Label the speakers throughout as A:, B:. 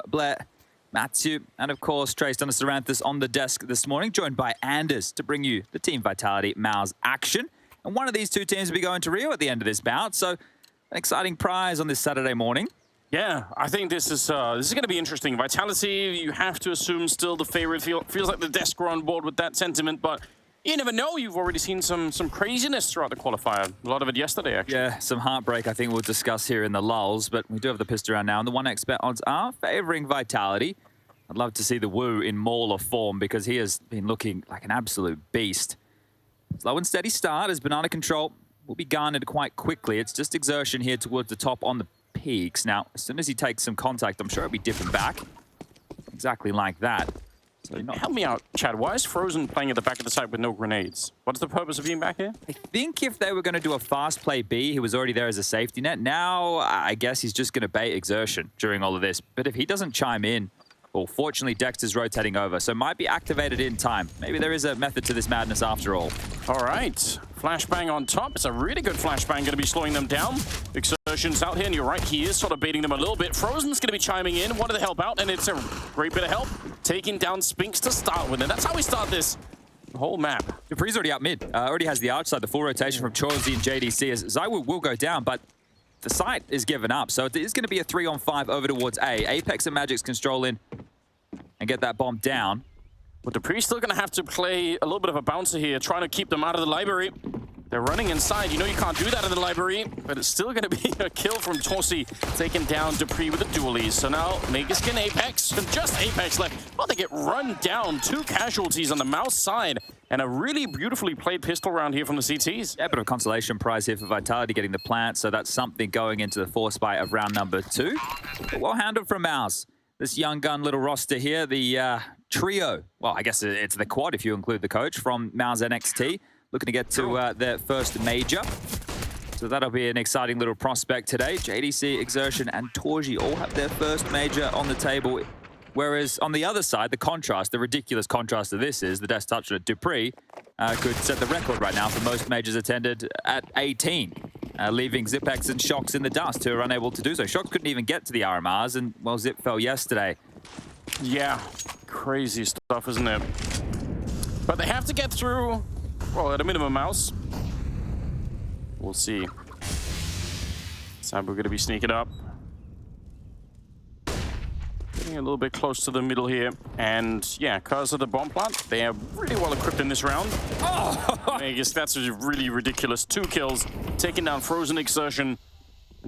A: Blair, Matthew, and of course, Trace Donasaranthus on the desk this morning, joined by Anders to bring you the Team Vitality MOUZ action. And one of these two teams will be going to Rio at the end of this bout, so an exciting prize on this Saturday morning.
B: Yeah, I think this is going to be interesting. Vitality, you have to assume still the favorite. Feels like the desk are on board with that sentiment, but you never know. You've already seen some craziness throughout the qualifier. A lot of it yesterday, actually.
A: Yeah, some heartbreak I think we'll discuss here in the lulls, but we do have the pistol round now, and the 1xBet odds are favoring Vitality. I'd love to see the Woo in mauler form because he has been looking like an absolute beast. Slow and steady start as Banana Control will be garnered quite quickly. It's just xertioN here towards the top on the peaks. Now, as soon as he takes some contact, I'm sure he'll be dipping back. Exactly like that. So
B: help me out, Chad. Why is Frozen playing at the back of the site with no grenades? What's the purpose of being back here?
A: I think if they were going to do a fast play B, he was already there as a safety net. Now, I guess he's just going to bait xertioN during all of this. But if he doesn't chime in, well, fortunately, Dexter's rotating over, so might be activated in time. Maybe there is a method to this madness after all.
B: All right. Flashbang on top. It's a really good flashbang, going to be slowing them down. xertioN's out here, and you're right, he is sort of baiting them a little bit. Frozen's going to be chiming in, wanted to help out, and it's a great bit of help. Taking down Spinks to start with, and that's how we start this whole map.
A: dupreeh's already out mid. Already has the outside, the full rotation from torzsi and JDC, as ZywOo will go down, but the site is given up, so it is going to be a 3-on-5 over towards A. Apex and Magix can stroll in and get that bomb down.
B: But dupreeh's still going to have to play a little bit of a bouncer here, trying to keep them out of the library. They're running inside. You know you can't do that in the library, but it's still going to be a kill from torzsi, taking down dupreeh with the dualies. So now Magus can Apex, and just Apex left. Well, they get run down. 2 casualties on the MOUZ side, and a really beautifully played pistol round here from the CTs.
A: Yeah, a bit of a consolation prize here for Vitality getting the plant, so that's something going into the force fight of round number 2. But well handled from MOUZ. This young gun little roster here, the trio, well, I guess it's the quad if you include the coach from MOUZ NXT, looking to get to their first major. So that'll be an exciting little prospect today. JDC, xertioN, and torzsi all have their first major on the table. Whereas on the other side, the contrast, the ridiculous contrast of this is the desk toucher dupreeh could set the record right now for most majors attended at 18. Leaving Zipex and Shox in the dust, who are unable to do so. Shox couldn't even get to the RMRs, and, well, Zip fell yesterday.
B: Yeah, crazy stuff, isn't it? But they have to get through, well, at a minimum, MOUZ. We'll see. ZywOo going to be sneaking up. Getting a little bit close to the middle here. And, yeah, because of the bomb plant, they are really well equipped in this round. Oh! I guess that's really ridiculous. 2 kills, taking down Frozen, xertioN.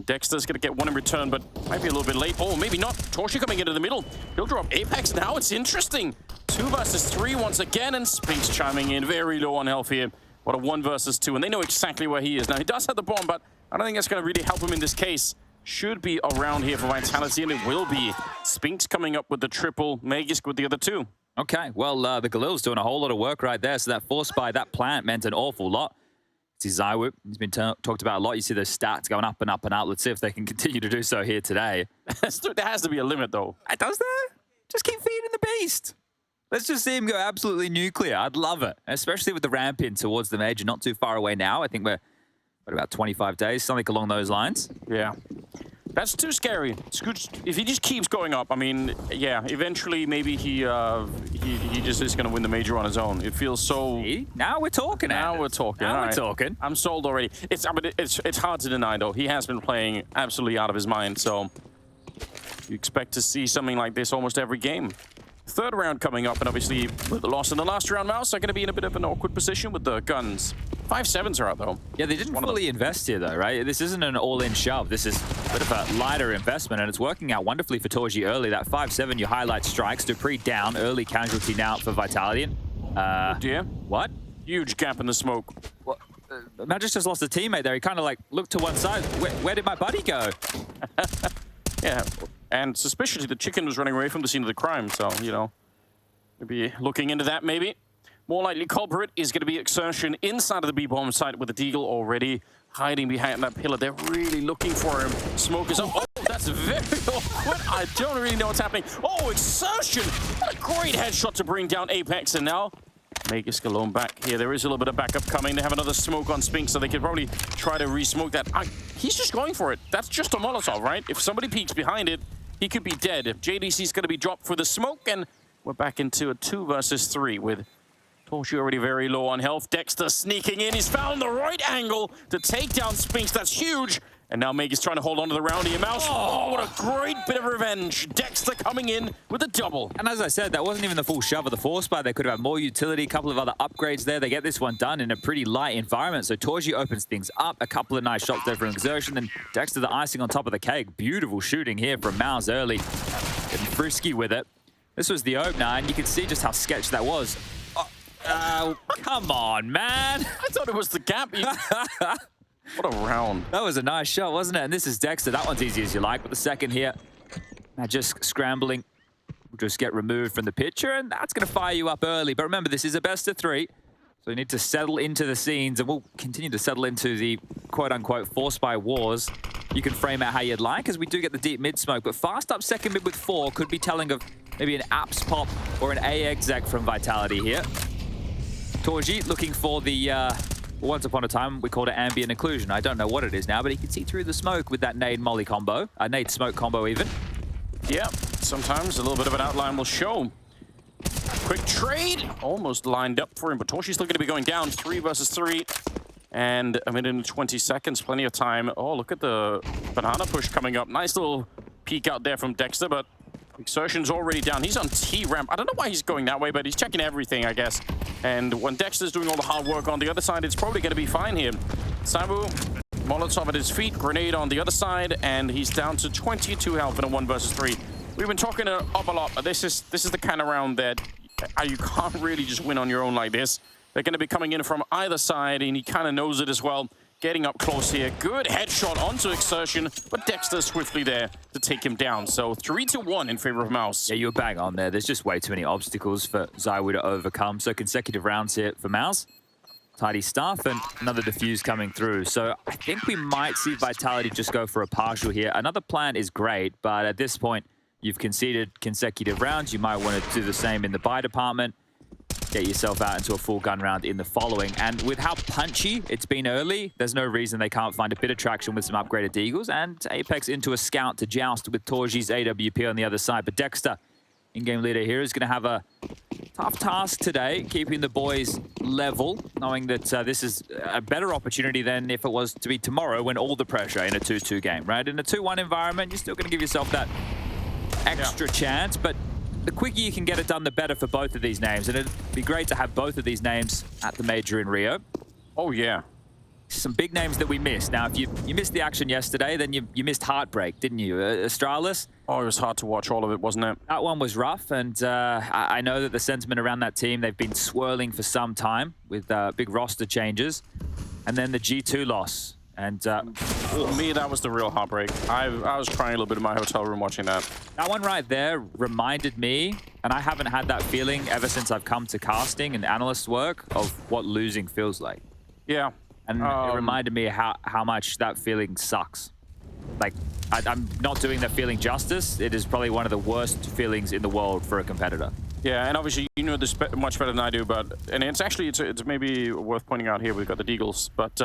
B: Dexter's going to get one in return, but might be a little bit late. Oh, maybe not. torzsi coming into the middle. He'll drop Apex. Now it's interesting. 2 versus 3 once again, and Spinks chiming in. Very low on health here. What a 1 versus 2, and they know exactly where he is. Now, he does have the bomb, but I don't think that's going to really help him in this case. Should be around here for Vitality, and it will be. Spinks coming up with the triple, Magisk with the other 2.
A: Okay, well, the Galil's doing a whole lot of work right there, so that force by that plant meant an awful lot. See ZywOo, he's been talked about a lot. You see those stats going up and up and up. Let's see if they can continue to do so here today.
B: There has to be a limit, though.
A: Does there? Just keep feeding the beast. Let's just see him go absolutely nuclear. I'd love it, especially with the ramp in towards the major, not too far away now. I think we're about 25 days, something along those lines.
B: Yeah. That's too scary. If he just keeps going up, I mean, yeah, eventually maybe he just is going to win the major on his own. It feels so...
A: See? Now we're talking.
B: Now we're talking.
A: Now we're talking.
B: I'm sold already. It's hard to deny, though. He has been playing absolutely out of his mind, so you expect to see something like this almost every game. 3rd round coming up, and obviously with the loss in the last round, MOUZ are going to be in a bit of an awkward position with the guns. 5-7s are out, though.
A: Yeah, they didn't fully invest here, though, right? This isn't an all-in shove. This is a bit of a lighter investment, and it's working out wonderfully for torzsi early. That 5-7, you highlight strikes. dupreeh down, early casualty now for Vitality.
B: Oh dear.
A: What?
B: Huge gap in the smoke.
A: Well, Magix just lost a teammate there. He kind of like looked to one side. Where did my buddy go?
B: Yeah, and suspiciously the chicken was running away from the scene of the crime, so, you know, maybe looking into that, maybe. More likely culprit is going to be xertioN inside of the B-bomb site with the Deagle already hiding behind that pillar. They're really looking for him. Smoke is up. Oh, that's very awkward. I don't really know what's happening. Oh, xertioN! What a great headshot to bring down Apex, and now Magisk alone back here. There is a little bit of backup coming. They have another smoke on Spinks, so they could probably try to re-smoke that. He's just going for it. That's just a Molotov, right? If somebody peeks behind it, he could be dead. JDC's going to be dropped for the smoke, and we're back into a 2 versus 3 with torzsi already very low on health. Dexter sneaking in. He's found the right angle to take down Spinks. That's huge. And now Meg is trying to hold on to the round here. MOUZ, oh, what a great bit of revenge. Dexter coming in with a double.
A: And as I said, that wasn't even the full shove of the force buy. They could have had more utility, a couple of other upgrades there. They get this one done in a pretty light environment. So torzsi opens things up. A couple of nice shots there from xertioN. And Dexter, the icing on top of the cake. Beautiful shooting here from MOUZ early. Getting frisky with it. This was the opener, and you can see just how sketchy that was. Oh, come on, man.
B: I thought it was the gap. What a round.
A: That was a nice shot, wasn't it? And this is Dexter. That one's easy as you like. But the second here, now just scrambling, will just get removed from the picture, and that's going to fire you up early. But remember, this is a best of 3. So you need to settle into the scenes, and we'll continue to settle into the quote-unquote force buy wars. You can frame it how you'd like, as we do get the deep mid smoke. But fast up second mid with 4 could be telling of maybe an apps pop or an A exec from Vitality here. torzsi looking for the... once upon a time, we called it ambient occlusion. I don't know what it is now, but he can see through the smoke with that nade molly combo. Nade smoke combo even.
B: Yeah, sometimes a little bit of an outline will show. Quick trade. Almost lined up for him, but torzsi's still going to be going down 3 versus 3. And a minute and 20 seconds, plenty of time. Oh, look at the banana push coming up. Nice little peek out there from Dexter, but xertioN's already down. He's on T-ramp. I don't know why he's going that way, but he's checking everything, I guess. And when Dexter's doing all the hard work on the other side, it's probably going to be fine here. ZywOo, Molotov at his feet, grenade on the other side, and he's down to 22 health in a 1 versus 3. We've been talking up a lot, but this is the kind of round that you can't really just win on your own like this. They're going to be coming in from either side, and he kind of knows it as well. Getting up close here. Good headshot onto xertioN, but Dexter swiftly there to take him down. So 3-1 in favor of MOUZ.
A: Yeah, you were bang on there. There's just way too many obstacles for ZywOo to overcome. So consecutive rounds here for MOUZ. Tidy stuff, and another defuse coming through. So I think we might see Vitality just go for a partial here. Another plan is great, but at this point, you've conceded consecutive rounds. You might want to do the same in the buy department. Get yourself out into a full gun round in the following. And with how punchy it's been early, there's no reason they can't find a bit of traction with some upgraded Deagles. And Apex into a scout to joust with torzsi's AWP on the other side. But Dexter, in-game leader here, is going to have a tough task today, keeping the boys level, knowing that this is a better opportunity than if it was to be tomorrow when all the pressure in a 2-2 game, right? In a 2-1 environment, you're still going to give yourself that extra chance, but the quicker you can get it done, the better for both of these names. And it'd be great to have both of these names at the major in Rio.
B: Oh, yeah.
A: Some big names that we missed. Now, if you missed the action yesterday, then you missed Heartbreak, didn't you? Astralis?
B: Oh, it was hard to watch all of it, wasn't it?
A: That one was rough, and I know that the sentiment around that team, they've been swirling for some time with big roster changes. And then the G2 loss. And
B: for me, that was the real heartbreak. I was crying a little bit in my hotel room watching that.
A: That one right there reminded me, and I haven't had that feeling ever since I've come to casting and analyst work, of what losing feels like.
B: Yeah.
A: And it reminded me how much that feeling sucks. Like, I'm not doing that feeling justice. It is probably one of the worst feelings in the world for a competitor.
B: Yeah, and obviously you know this much better than I do, but and it's maybe worth pointing out here. We've got the Deagles, but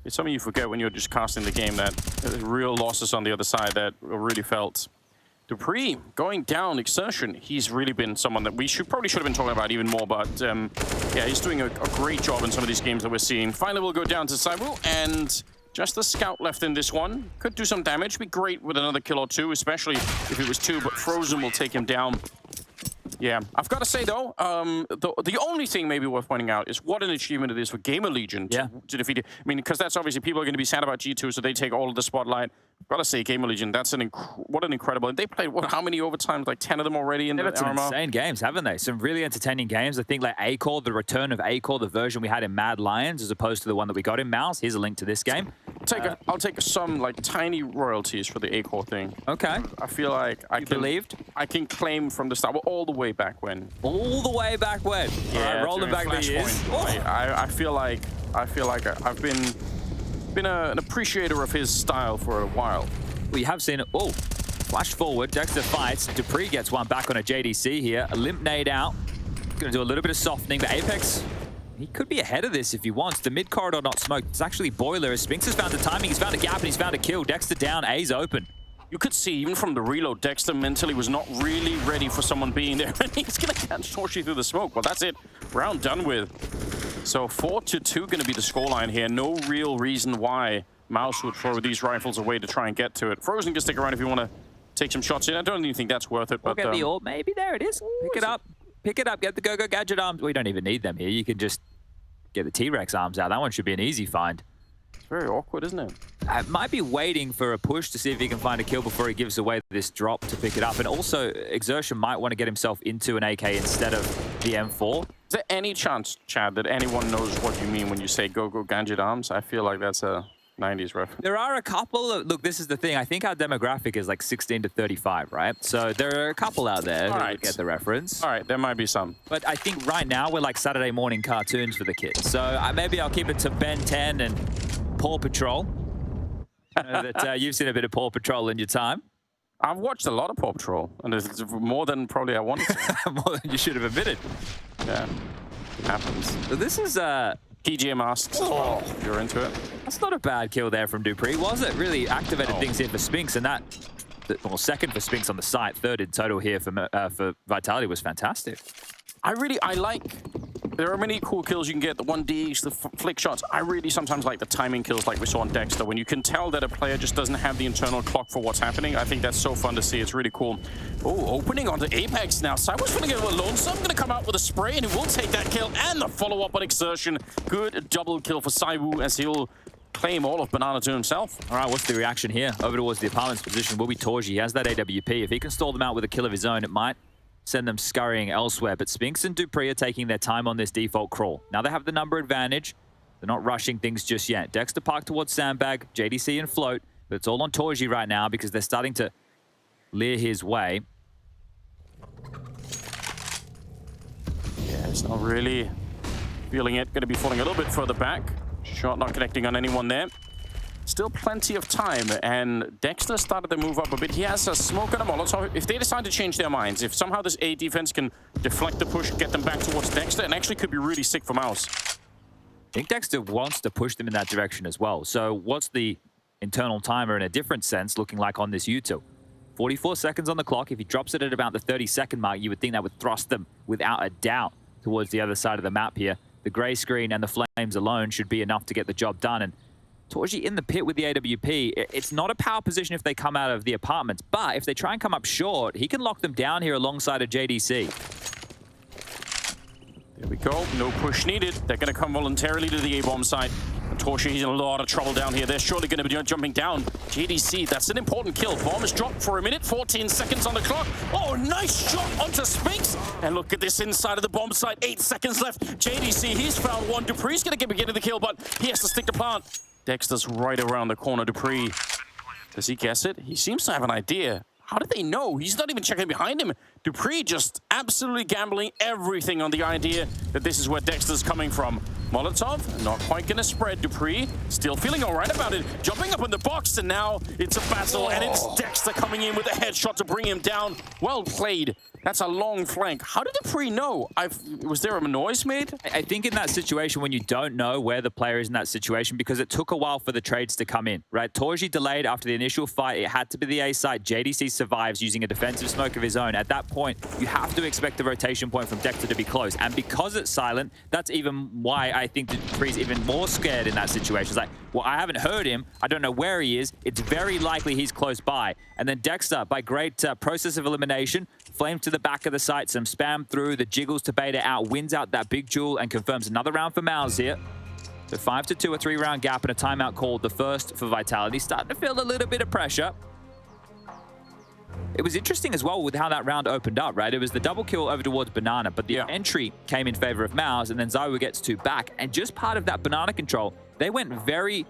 B: it's something you forget when you're just casting the game, that real losses on the other side that really felt. dupreeh going down, xertioN. He's really been someone that we probably should have been talking about even more, but yeah, he's doing a great job in some of these games that we're seeing. Finally, we'll go down to ZywOo, and just the scout left in this one. Could do some damage, be great with another kill or two, especially if it was 2, but Frozen will take him down. Yeah, I've got to say though, the only thing maybe worth pointing out is what an achievement it is for Gamer Legion to defeat it. I mean, because that's obviously people are going to be sad about G2, so they take all of the spotlight. I've got to say, Gamer Legion, that's what an incredible. And they played how many overtimes? Like 10 of them already in the RMR.
A: Some insane games, haven't they? Some really entertaining games. I think like A-Core, the return of A-Core, the version we had in Mad Lions, as opposed to the one that we got in MOUZ. Here's a link to this game.
B: I'll take some like tiny royalties for the A-Core thing.
A: Okay.
B: I feel like I can claim from the start, well, all the way back when.
A: All the way back when.
B: Yeah,
A: all right, rolling back the years.
B: I feel like I've been an appreciator of his style for a while.
A: We have seen it. Oh, flash forward. Dexter fights. dupreeh gets one back on a JDC here. A limp nade out. Going to do a little bit of softening, but Apex, he could be ahead of this if he wants. The mid corridor not smoked. It's actually Boiler. As Spinks has found the timing, he's found a gap, and he's found a kill. Dexter down. A's open.
B: You could see, even from the reload, dexter mentally was not really ready for someone being there. And he's going to catch torzsi through the smoke. Well, that's it. Round done with. So 4-2 going to be the scoreline here. No real reason why MOUZ would throw these rifles away to try and get to it. Frozen can stick around if you want to take some shots in. I don't even think that's worth it.
A: We'll
B: But
A: get the orb, maybe. There it is. Pick it up. Pick it up. Get the go-go gadget arms. We don't even need them here. You can just get the T-Rex arms out. That one should be an easy find.
B: It's very awkward, isn't it?
A: I might be waiting for a push to see if he can find a kill before he gives away this drop to pick it up. And also, xertioN might want to get himself into an AK instead of the M4.
B: Is there any chance, Chad, that anyone knows what you mean when you say go-go gadget arms? I feel like that's a 90s reference.
A: There are a couple of, look, this is the thing. I think our demographic is like 16 to 35, right? So there are a couple out there who would get the reference.
B: All right, there might be some.
A: But I think right now we're like Saturday morning cartoons for the kids. So maybe I'll keep it to Ben 10 and Paw Patrol. I know that you've seen a bit of Paw Patrol in your time.
B: I've watched a lot of Paw Patrol, and it's more than probably I wanted to.
A: More than you should have admitted.
B: Yeah, it happens.
A: So this is
B: PGM masks as well, if you're into it.
A: That's not a bad kill there from dupreeh, was it? Really activated things here for Spinks, and that, well, second for Spinks on the site, third in total here for Vitality was fantastic.
B: I like, there are many cool kills you can get, the 1Ds, the flick shots. I really sometimes like the timing kills like we saw on Dexter, when you can tell that a player just doesn't have the internal clock for what's happening. I think that's so fun to see. It's really cool. Oh, opening onto Apex now. ZywOo's feeling a little lonesome. Going to come out with a spray, and he will take that kill and the follow-up on xertioN. Good double kill for ZywOo as he'll claim all of Banana to himself.
A: All right, what's the reaction here? Over towards the apartment's position will be torzsi. He has that AWP. If he can stall them out with a kill of his own, it might send them scurrying elsewhere. But Spinks and dupreeh are taking their time on this default crawl. Now they have the number advantage. They're not rushing things just yet. Dexter parked towards Sandbag, JDC and Float. But it's all on torzsi right now because they're starting to leer his way.
B: Yeah, it's not really feeling it. Going to be falling a little bit further back. Shot not connecting on anyone there. Still plenty of time, and Dexter started to move up a bit. He has a smoke and a Molotov. If they decide to change their minds, if somehow this A defense can deflect the push, get them back towards Dexter, and actually could be really sick for MOUZ.
A: I think Dexter wants to push them in that direction as well. So what's the internal timer in a different sense looking like on this util? 44 seconds on the clock. If he drops it at about the 30-second mark, you would think that would thrust them without a doubt towards the other side of the map here. The gray screen and the flames alone should be enough to get the job done. And torzsi in the pit with the AWP. It's not a power position if they come out of the apartments, but if they try and come up short, he can lock them down here alongside a JDC.
B: There we go. No push needed. They're going to come voluntarily to the A-bomb side. torzsi, he's in a lot of trouble down here. They're surely going to be jumping down. JDC, that's an important kill. Bomb is dropped for a minute. 14 seconds on the clock. Oh, nice shot onto Spinks. And look at this inside of the bomb site. 8 seconds left. JDC, he's found one. dupreeh's going to get the kill, but he has to stick to plant. Dexter's right around the corner. dupreeh, does he guess it? He seems to have an idea. How did they know? He's not even checking behind him. dupreeh just absolutely gambling everything on the idea that this is where Dexter's coming from. Molotov, not quite gonna spread. dupreeh, still feeling all right about it. Jumping up in the box, and now it's a battle, and it's Dexter coming in with a headshot to bring him down. Well played. That's a long flank. How did dupreeh know? Was there a noise made?
A: I think in that situation when you don't know where the player is in that situation, because it took a while for the trades to come in, right? torzsi delayed after the initial fight. It had to be the A site. JDC survives using a defensive smoke of his own. At that point, you have to expect the rotation point from Dexter to be close. And because it's silent, that's even why I think that dupreeh's even more scared in that situation. It's like, well, I haven't heard him. I don't know where he is. It's very likely he's close by. And then Dexter, by great process of elimination, flames to the back of the site, some spam through, the jiggles to bait it out, wins out that big jewel, and confirms another round for MOUZ here. So 5-2, a 3-round gap, and a timeout called, the first for Vitality. Starting to feel a little bit of pressure. It was interesting as well with how that round opened up, right? It was the double kill over towards Banana, but the entry came in favor of MOUZ, and then ZywOo gets 2 back. And just part of that Banana control, they went very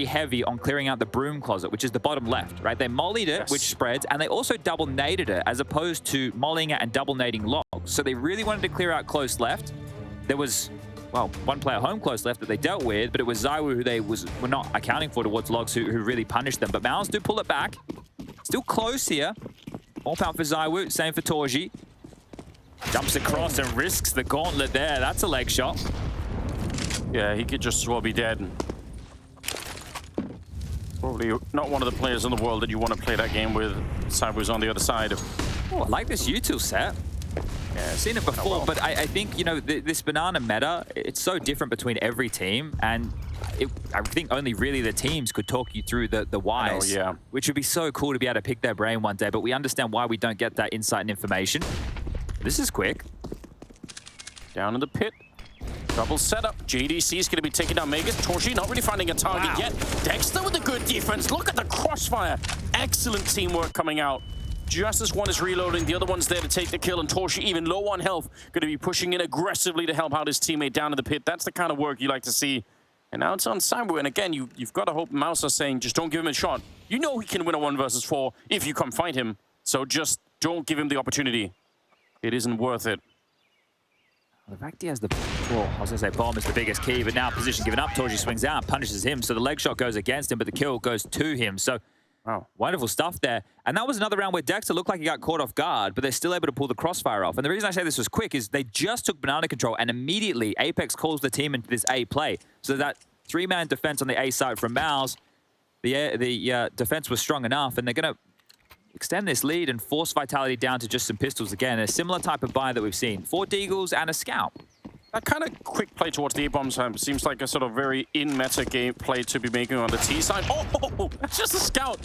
A: heavy on clearing out the broom closet, which is the bottom left, right? They mollied it, which spreads, and they also double naded it as opposed to mollying it and double nading logs. So they really wanted to clear out close left. There was, well, one player home close left that they dealt with, but it was ZywOo who they were not accounting for towards logs who really punished them. But MOUZ do pull it back. Still close here. All power for ZywOo, same for torzsi. Jumps across and risks the gauntlet there. That's a leg shot.
B: Yeah, he could just well be dead. Probably not one of the players in the world that you want to play that game with. ZywOo's on the other side.
A: Oh, I like this util set. Yeah, I've seen it before, but I think, you know, this banana meta, it's so different between every team, and I think only really the teams could talk you through the whys,
B: yeah.
A: Which would be so cool to be able to pick their brain one day, but we understand why we don't get that insight and information. This is quick.
B: Down in the pit. Double setup. JDC is going to be taking down Megas. torzsi not really finding a target yet. Dexter with a good defense. Look at the crossfire. Excellent teamwork coming out. Just as one is reloading, the other one's there to take the kill, and torzsi, even low on health, going to be pushing in aggressively to help out his teammate down in the pit. That's the kind of work you like to see. And now it's on ZywOo, and again, you've got to hope MOUZ are saying, just don't give him a shot. You know he can win a 1 versus 4 if you come find him, so just don't give him the opportunity. It isn't worth it.
A: The fact he has the, well, I was going to say bomb is the biggest key, but now position given up, torzsi swings out, punishes him, so the leg shot goes against him, but the kill goes to him. So
B: wow,
A: wonderful stuff there. And that was another round where Dexter looked like he got caught off guard, but they're still able to pull the crossfire off. And the reason I say this was quick is they just took banana control, and immediately Apex calls the team into this A play. So that 3-man defense on the A side from MOUZ, the defense was strong enough, and they're going to extend this lead and force Vitality down to just some pistols again. A similar type of buy that we've seen. 4 deagles and a scout.
B: That kind of quick play towards the A-bomb side seems like a sort of very in-meta game play to be making on the T side. Oh, that's just a scout.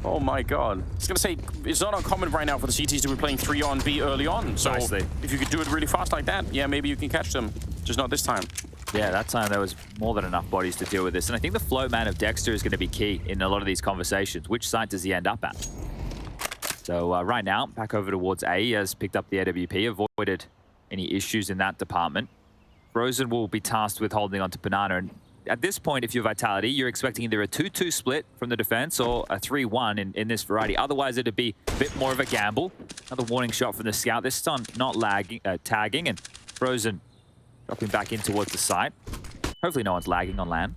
B: Oh my god. I was going to say, it's not uncommon right now for the CTs to be playing 3 on B early on. So if you could do it really fast like that, yeah, maybe you can catch them. Just not this time.
A: Yeah, that time there was more than enough bodies to deal with this. And I think the float man of Dexter is going to be key in a lot of these conversations. Which side does he end up at? So right now, back over towards A. He has picked up the AWP, avoided any issues in that department. Frozen will be tasked with holding on to banana. And at this point, if you're Vitality, you're expecting either a 2-2 split from the defense or a 3-1 in this variety. Otherwise, it'd be a bit more of a gamble. Another warning shot from the scout. This time not lagging, tagging, and Frozen dropping back in towards the site. Hopefully no one's lagging on land.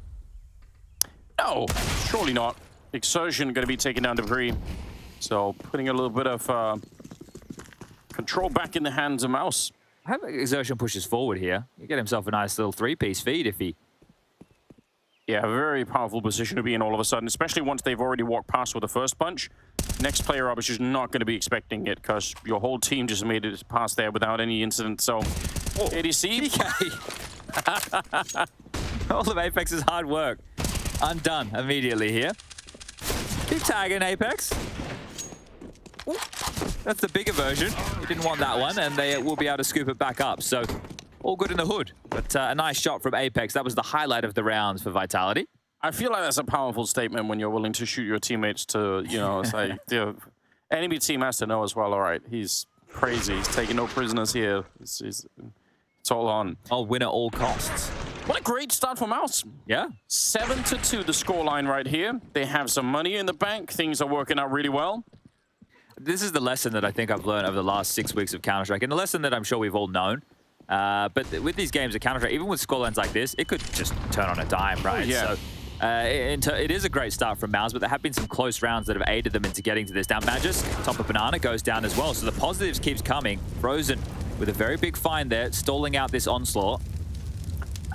B: No, surely not. xertioN going to be taking down dupreeh. So putting a little bit of control back in the hands of MOUZ.
A: I hope xertioN pushes forward here. He'll get himself a nice little 3-piece feed if he...
B: Yeah, a very powerful position to be in all of a sudden, especially once they've already walked past with the first punch. Next player up is just not going to be expecting it because your whole team just made it past there without any incident. So, ADC.
A: All of Apex's hard work undone immediately here. Keep tagging Apex. Ooh, that's the bigger version. We didn't want that one, and they will be able to scoop it back up. So, all good in the hood. But a nice shot from Apex. That was the highlight of the rounds for Vitality.
B: I feel like that's a powerful statement when you're willing to shoot your teammates to, you know, say, the enemy team has to know as well, all right, he's crazy. He's taking no prisoners here. It's all on.
A: I'll win at all costs.
B: What a great start for MOUZ.
A: Yeah.
B: 7-2 the scoreline right here. They have some money in the bank. Things are working out really well.
A: This is the lesson that I think I've learned over the last 6 weeks of Counter-Strike, and the lesson that I'm sure we've all known. But with these games of Counter-Strike, even with scorelines like this, it could just turn on a dime, right?
B: Oh, yeah.
A: So it is a great start from MOUZ, but there have been some close rounds that have aided them into getting to this. Now, Magus, top of banana, goes down as well. So the positives keeps coming. Frozen with a very big find there, stalling out this onslaught.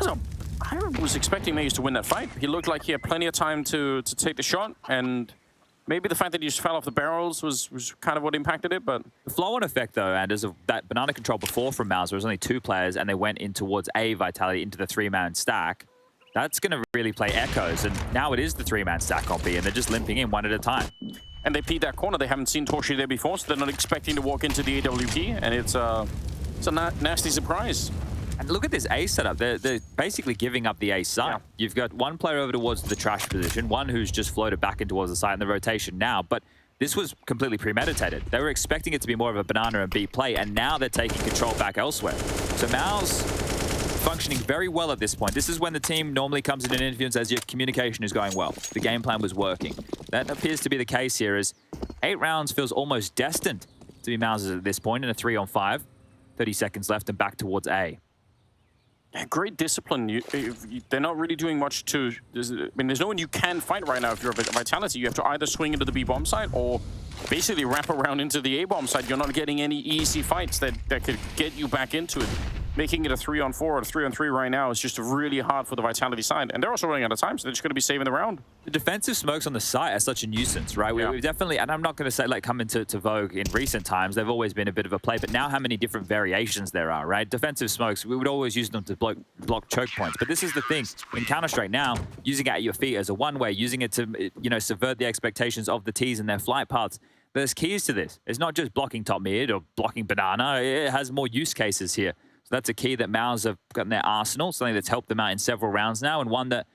B: So, I was expecting MOUZ to win that fight. He looked like he had plenty of time to take the shot, and maybe the fact that he just fell off the barrels was kind of what impacted it, but...
A: The flow-on effect, though, and as of that banana control before from MOUZ, there was only 2 players, and they went in towards A Vitality into the 3-man stack. That's going to really play echoes, and now it is the 3-man stack on B, and they're just limping in one at a time.
B: And they peed that corner. They haven't seen torzsi there before, so they're not expecting to walk into the AWP, and it's a nasty surprise.
A: And look at this A setup. They're basically giving up the A site. Yeah. You've got one player over towards the trash position, one who's just floated back in towards the site in the rotation now, but this was completely premeditated. They were expecting it to be more of a banana and B play, and now they're taking control back elsewhere. So MOUZ functioning very well at this point. This is when the team normally comes in and interviews as your communication is going well. The game plan was working. That appears to be the case here, as 8 rounds feels almost destined to be MOUZ's at this point in a 3-on-5. 30 seconds left and back towards A.
B: Yeah, great discipline. They're not really doing much to... there's no one you can fight right now if you're a Vitality. You have to either swing into the B-bomb side or basically wrap around into the A-bomb side. You're not getting any easy fights that could get you back into it. making it a 3-on-4 or a 3-on-3 right now is just really hard for the Vitality side. And they're also running out of time, so they're just going to be saving the round.
A: The defensive smokes on the site are such a nuisance, right? We've definitely, and I'm not going to say like come into vogue in recent times, they've always been a bit of a play, but now how many different variations there are, right? Defensive smokes, we would always use them to block choke points. But this is the thing, in Counter-Strike now, using it at your feet as a one-way, using it to, you know, subvert the expectations of the Ts and their flight paths. There's keys to this. It's not just blocking top mid or blocking banana. It has more use cases here. So that's a key that MOUZ have got in their arsenal, something that's helped them out in several rounds now, and one that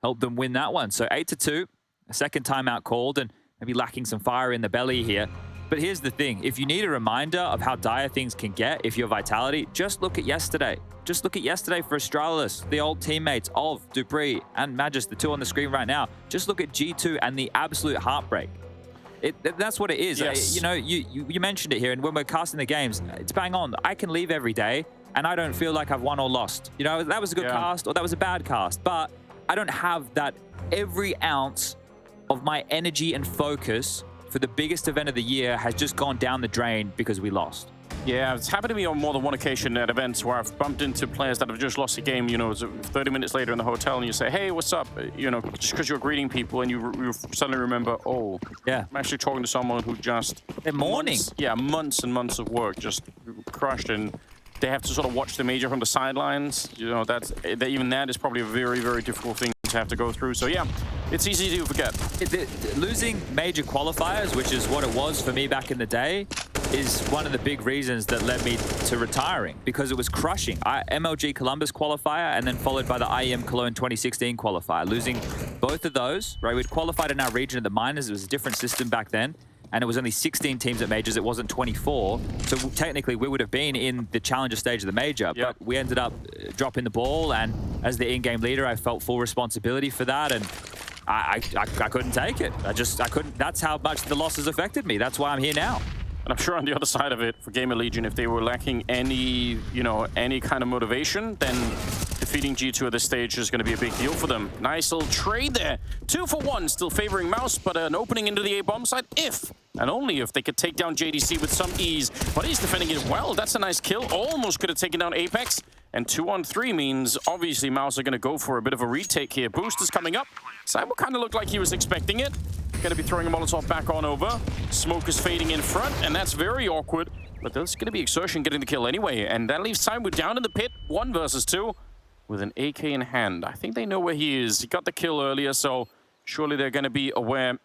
A: helped them win that one. So 8-2, a second timeout called, and maybe lacking some fire in the belly here. But here's the thing. If you need a reminder of how dire things can get if you're Vitality, just look at yesterday. Just look at yesterday for Astralis, the old teammates of dupreeh and Magus, the two on the screen right now. Just look at G2 and the absolute heartbreak. That's what it is.
B: Yes.
A: You know, you mentioned it here, and when we're casting the games, it's bang on. I can leave every day, and I don't feel like I've won or lost. You know, that was a good cast, or that was a bad cast, but I don't have that every ounce of my energy and focus for the biggest event of the year has just gone down the drain because we lost.
B: Yeah, it's happened to me on more than one occasion at events where I've bumped into players that have just lost a game, you know, 30 minutes later in the hotel, and you say, hey, what's up? You know, just because you're greeting people and you suddenly remember, oh,
A: yeah,
B: I'm actually talking to someone who just...
A: They're mourning.
B: Months and months of work just crushed, and they have to sort of watch the major from the sidelines. You know, even that is probably a very, very difficult thing to have to go through. So yeah, it's easy to forget.
A: Losing major qualifiers, which is what it was for me back in the day, is one of the big reasons that led me to retiring, because it was crushing. MLG Columbus qualifier and then followed by the IEM Cologne 2016 qualifier. Losing both of those, right? We'd qualified in our region at the minors. It was a different system back then, and it was only 16 teams at majors. It wasn't 24. So technically we would have been in the challenger stage of the major, but we ended up dropping the ball, and as the in-game leader, I felt full responsibility for that, and I couldn't take it. I couldn't. That's how much the losses affected me. That's why I'm here now.
B: And I'm sure on the other side of it, for Gamer Legion, if they were lacking any, you know, any kind of motivation, then defeating G2 at this stage is going to be a big deal for them. Nice little trade there. 2 for 1, still favoring MOUZ, but an opening into the A-bomb side if, and only if, they could take down JDC with some ease. But he's defending it well. That's a nice kill. Almost could have taken down Apex. And 2-on-3 means, obviously, MOUZ are going to go for a bit of a retake here. Boost is coming up. ZywOo kind of looked like he was expecting it. Going to be throwing a Molotov back on over. Smoke is fading in front, and that's very awkward. But there's going to be xertioN getting the kill anyway. And that leaves ZywOo down in the pit, 1 versus 2, with an AK in hand. I think they know where he is. He got the kill earlier, so surely they're going to be aware.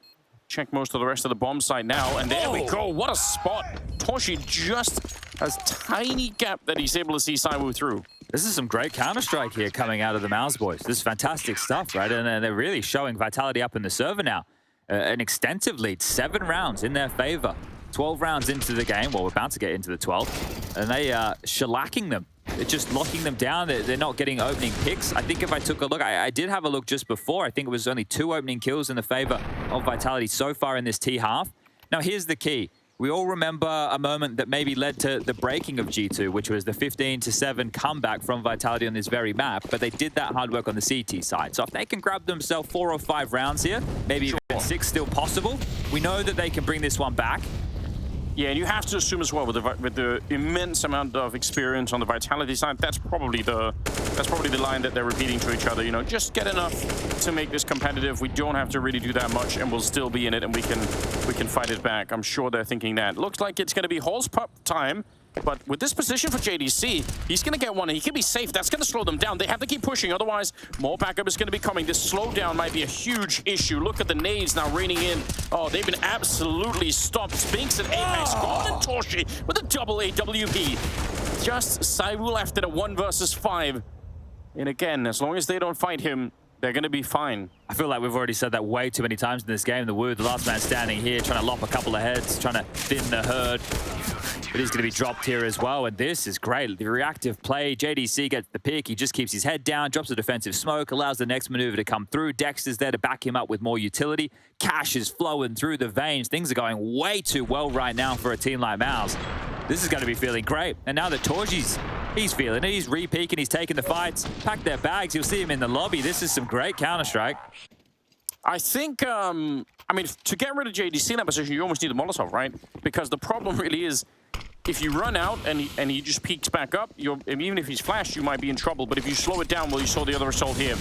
B: Check most of the rest of the bomb site now, and there we go. What a spot. torzsi just has tiny gap that he's able to see ZywOo through.
A: This is some great Counter-Strike here coming out of the MOUZ boys. This is fantastic stuff, right? And they're really showing Vitality up in the server now. An extensive lead, 7 rounds in their favor. 12 rounds into the game. Well, we're about to get into the 12th. And they are shellacking them. They're just locking them down. They're not getting opening picks. I think if I took a look, I did have a look just before. I think it was only 2 opening kills in the favor of Vitality so far in this T half. Now, here's the key. We all remember a moment that maybe led to the breaking of G2, which was the 15-7 comeback from Vitality on this very map, but they did that hard work on the CT side. So if they can grab themselves 4 or 5 rounds here, maybe even 6 still possible, we know that they can bring this one back.
B: Yeah, and you have to assume as well with the immense amount of experience on the Vitality side, that's probably the line that they're repeating to each other. You know, just get enough to make this competitive. We don't have to really do that much, and we'll still be in it, and we can fight it back. I'm sure they're thinking that. Looks like it's going to be Hall's pup time. But with this position for JDC, he's going to get one, and he can be safe. That's going to slow them down. They have to keep pushing, otherwise more backup is going to be coming. This slowdown might be a huge issue. Look at the nades now raining in. Oh, they've been absolutely stopped. Spinks and Apex gone, and torzsi with a double AWP. Just ZywOo left at a 1 versus 5. And again, as long as they don't fight him, they're going to be fine.
A: I feel like we've already said that way too many times in this game. The Woo, the last man standing here, trying to lop a couple of heads, trying to thin the herd. But he's going to be dropped here as well, and this is great. The reactive play, JDC gets the pick. He just keeps his head down, drops a defensive smoke, allows the next maneuver to come through. Dexter's there to back him up with more utility. Cash is flowing through the veins. Things are going way too well right now for a team like MOUZ. This is going to be feeling great. And now that torzsi's, he's feeling it. He's re-peaking, he's taking the fights. Pack their bags, you'll see him in the lobby. This is some great Counter-Strike.
B: I think, I mean, to get rid of JDC in that position, you almost need a Molotov, right? Because the problem really is, if you run out and he just peeks back up, even if he's flashed, you might be in trouble. But if you slow it down, well, you saw the other assault here.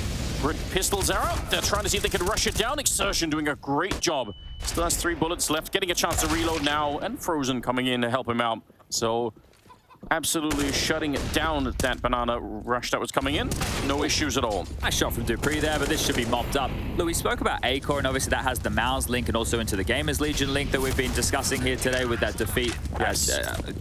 B: Pistols are out. They're trying to see if they can rush it down. xertioN doing a great job. Still has 3 bullets left, getting a chance to reload now, and frozen coming in to help him out. So absolutely shutting it down at that banana rush that was coming in. No issues at all.
A: Nice shot from dupreeh there, but this should be mopped up. Look, we spoke about A-Core, and obviously that has the MOUZ link and also into the Gamers Legion link that we've been discussing here today with that defeat,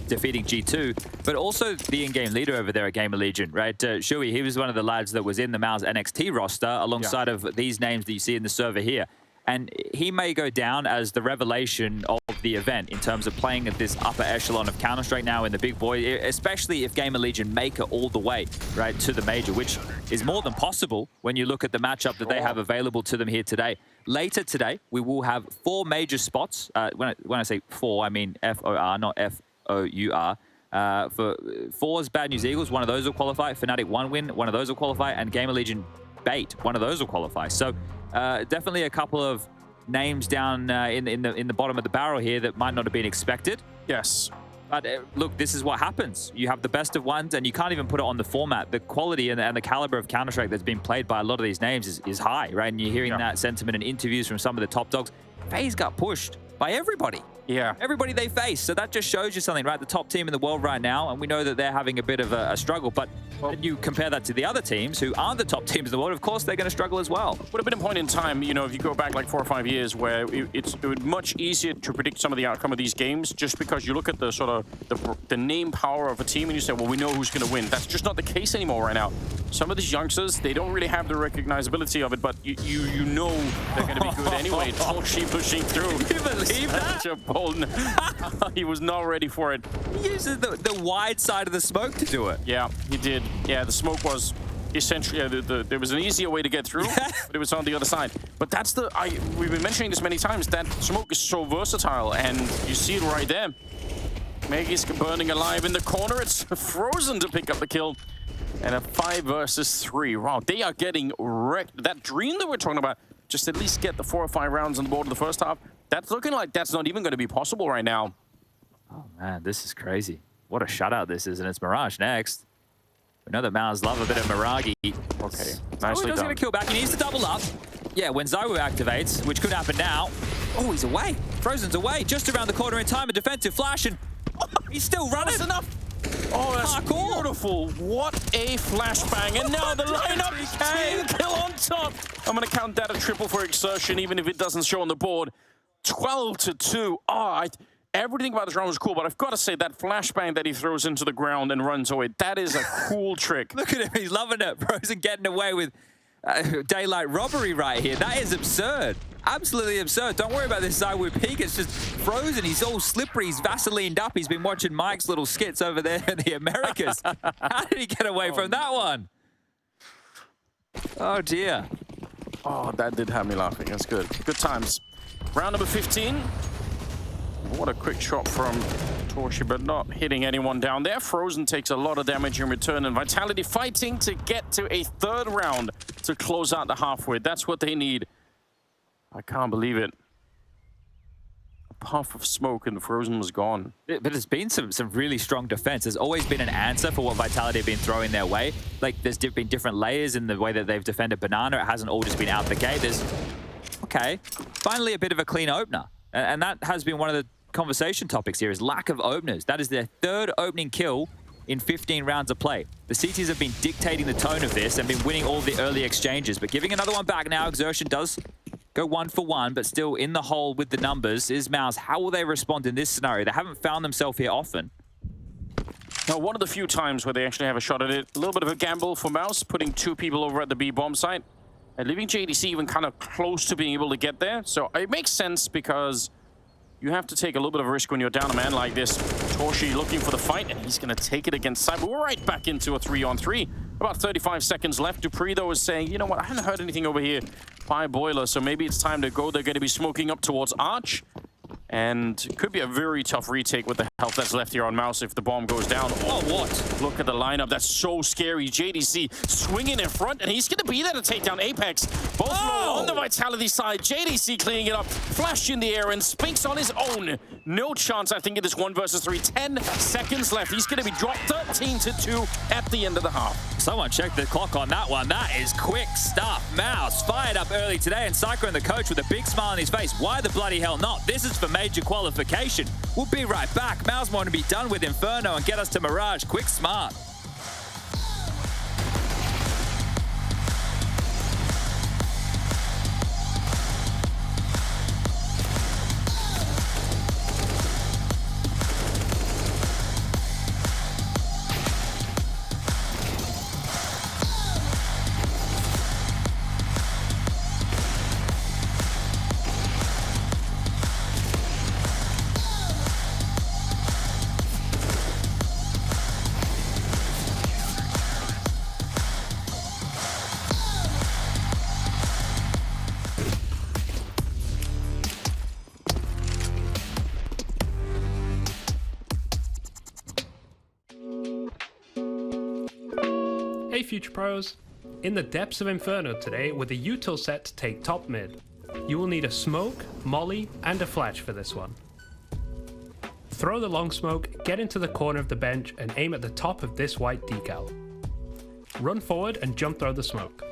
A: defeating G2, but also the in-game leader over there at Gamer Legion, right? ZywOo, he was one of the lads that was in the MOUZ NXT roster alongside of these names that you see in the server here. And he may go down as the revelation of the event in terms of playing at this upper echelon of Counter-Strike now in the big boy, especially if Gamer Legion make it all the way, right, to the major, which is more than possible when you look at the matchup that they have available to them here today. Later today, we will have 4 major spots. When I say 4, I mean F-O-R, not F-O-U-R. For 4's Bad News Eagles, one of those will qualify. Fnatic 1 win, one of those will qualify. And Gamer Legion Bait, one of those will qualify. So definitely a couple of names down in the bottom of the barrel here that might not have been expected.
B: Yes.
A: But look, this is what happens. You have the best of ones, and you can't even put it on the format. The quality and the caliber of Counter-Strike that's been played by a lot of these names is high, right? And you're hearing that sentiment in interviews from some of the top dogs. FaZe got pushed by everybody.
B: Yeah.
A: Everybody they face. So that just shows you something, right? The top team in the world right now, and we know that they're having a bit of a struggle, but when you compare that to the other teams who aren't the top teams in the world, of course they're going to struggle as well.
B: Would have been a point in time, you know, if you go back like 4 or 5 years where it would much easier to predict some of the outcome of these games just because you look at the sort of the name power of a team and you say, well, we know who's going to win. That's just not the case anymore right now. Some of these youngsters, they don't really have the recognizability of it, but you know they're going to be good anyway. torzsi pushing through.
A: Can you believe that?
B: He was not ready for it.
A: He uses the wide side of the smoke to do it.
B: Yeah, he did. Yeah, the smoke was essentially, there was an easier way to get through, but it was on the other side. But that's we've been mentioning this many times, that smoke is so versatile, and you see it right there. Maggie's burning alive in the corner. It's frozen to pick up the kill. And a 5 versus 3. Wow, they are getting wrecked. That dream that we're talking about, just at least get the 4 or 5 rounds on the board in the first half, that's looking like that's not even going to be possible right now.
A: Oh, man, this is crazy. What a shutout this is, and it's Mirage next. We know that MOUZ love a bit of Mirage.
B: Okay, nicely done.
A: Going to kill back. He needs to double up. Yeah, when ZywOo activates, which could happen now. Oh, he's away. frozen's away, just around the corner in time. A defensive flash, and he's still running.
B: That's enough. Oh, that's beautiful. What a flashbang. And now the lineup, team kill on top. I'm going to count that a triple for xertioN, even if it doesn't show on the board. 12-2. Oh, everything about this round was cool, but I've got to say that flashbang that he throws into the ground and runs away, that is a cool trick.
A: Look at him, he's loving it. Frozen getting away with daylight robbery right here. That is absurd. Absolutely absurd. Don't worry about this ZywOo peak. It's just Frozen. He's all slippery. He's Vaselined up. He's been watching Mike's little skits over there in the Americas. How did he get away from that one? Oh, dear.
B: Oh, that did have me laughing. That's good. Good times. Round number 15. What a quick shot from torzsi, but not hitting anyone down there. Frozen takes a lot of damage in return, and Vitality fighting to get to a third round to close out the halfway. That's what they need. I can't believe it. A puff of smoke and Frozen was gone.
A: But there's been some really strong defense. There's always been an answer for what Vitality have been throwing their way. Like, there's been different layers in the way that they've defended Banana. It hasn't all just been out the gate. There's, okay, finally a bit of a clean opener. And that has been one of the conversation topics here, is lack of openers. That is their third opening kill in 15 rounds of play. The CTs have been dictating the tone of this and been winning all the early exchanges, but giving another one back now. xertioN does go 1 for 1, but still in the hole with the numbers is MOUZ. How will they respond in this scenario? They haven't found themselves here often.
B: Now, one of the few times where they actually have a shot at it. A little bit of a gamble for MOUZ, putting 2 people over at the B bomb site and leaving JDC even kind of close to being able to get there. So it makes sense because you have to take a little bit of a risk when you're down a man like this. torzsi looking for the fight, and he's going to take it against Cyber. We're right back into a 3-on-3. About 35 seconds left. dupreeh, though, is saying, you know what, I haven't heard anything over here by Boiler, so maybe it's time to go. They're going to be smoking up towards Arch. And it could be a very tough retake with the health that's left here on MOUZ if the bomb goes down. Oh, what? Look at the lineup. That's so scary. JDC swinging in front, and he's going to be there to take down Apex. Both low on the Vitality side. JDC cleaning it up. Flash in the air, and Spinks on his own. No chance, I think, in this 1 versus 3. 10 seconds left. He's going to be dropped 13-2 at the end of the half.
A: Someone check the clock on that one. That is quick stuff. MOUZ fired up early today, and Psycho and the coach with a big smile on his face. Why the bloody hell not? This is for major qualification. We'll be right back. MOUZ want to be done with Inferno and get us to Mirage. Quick, smart.
C: Hey Future Pros! In the depths of Inferno today with a util set to take top mid. You will need a smoke, molly, and a flash for this one. Throw the long smoke, get into the corner of the bench, and aim at the top of this white decal. Run forward and jump throw the smoke.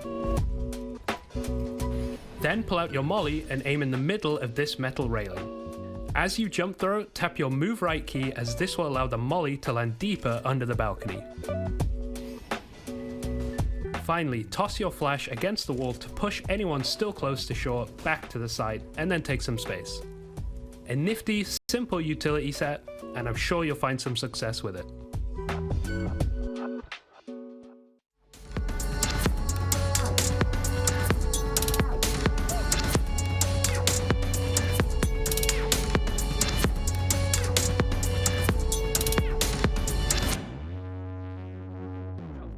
C: Then pull out your molly and aim in the middle of this metal railing. As you jump throw, tap your move right key as this will allow the molly to land deeper under the balcony. Finally, toss your flash against the wall to push anyone still close to shore back to the side, and then take some space. A nifty, simple utility set, and I'm sure you'll find some success with it.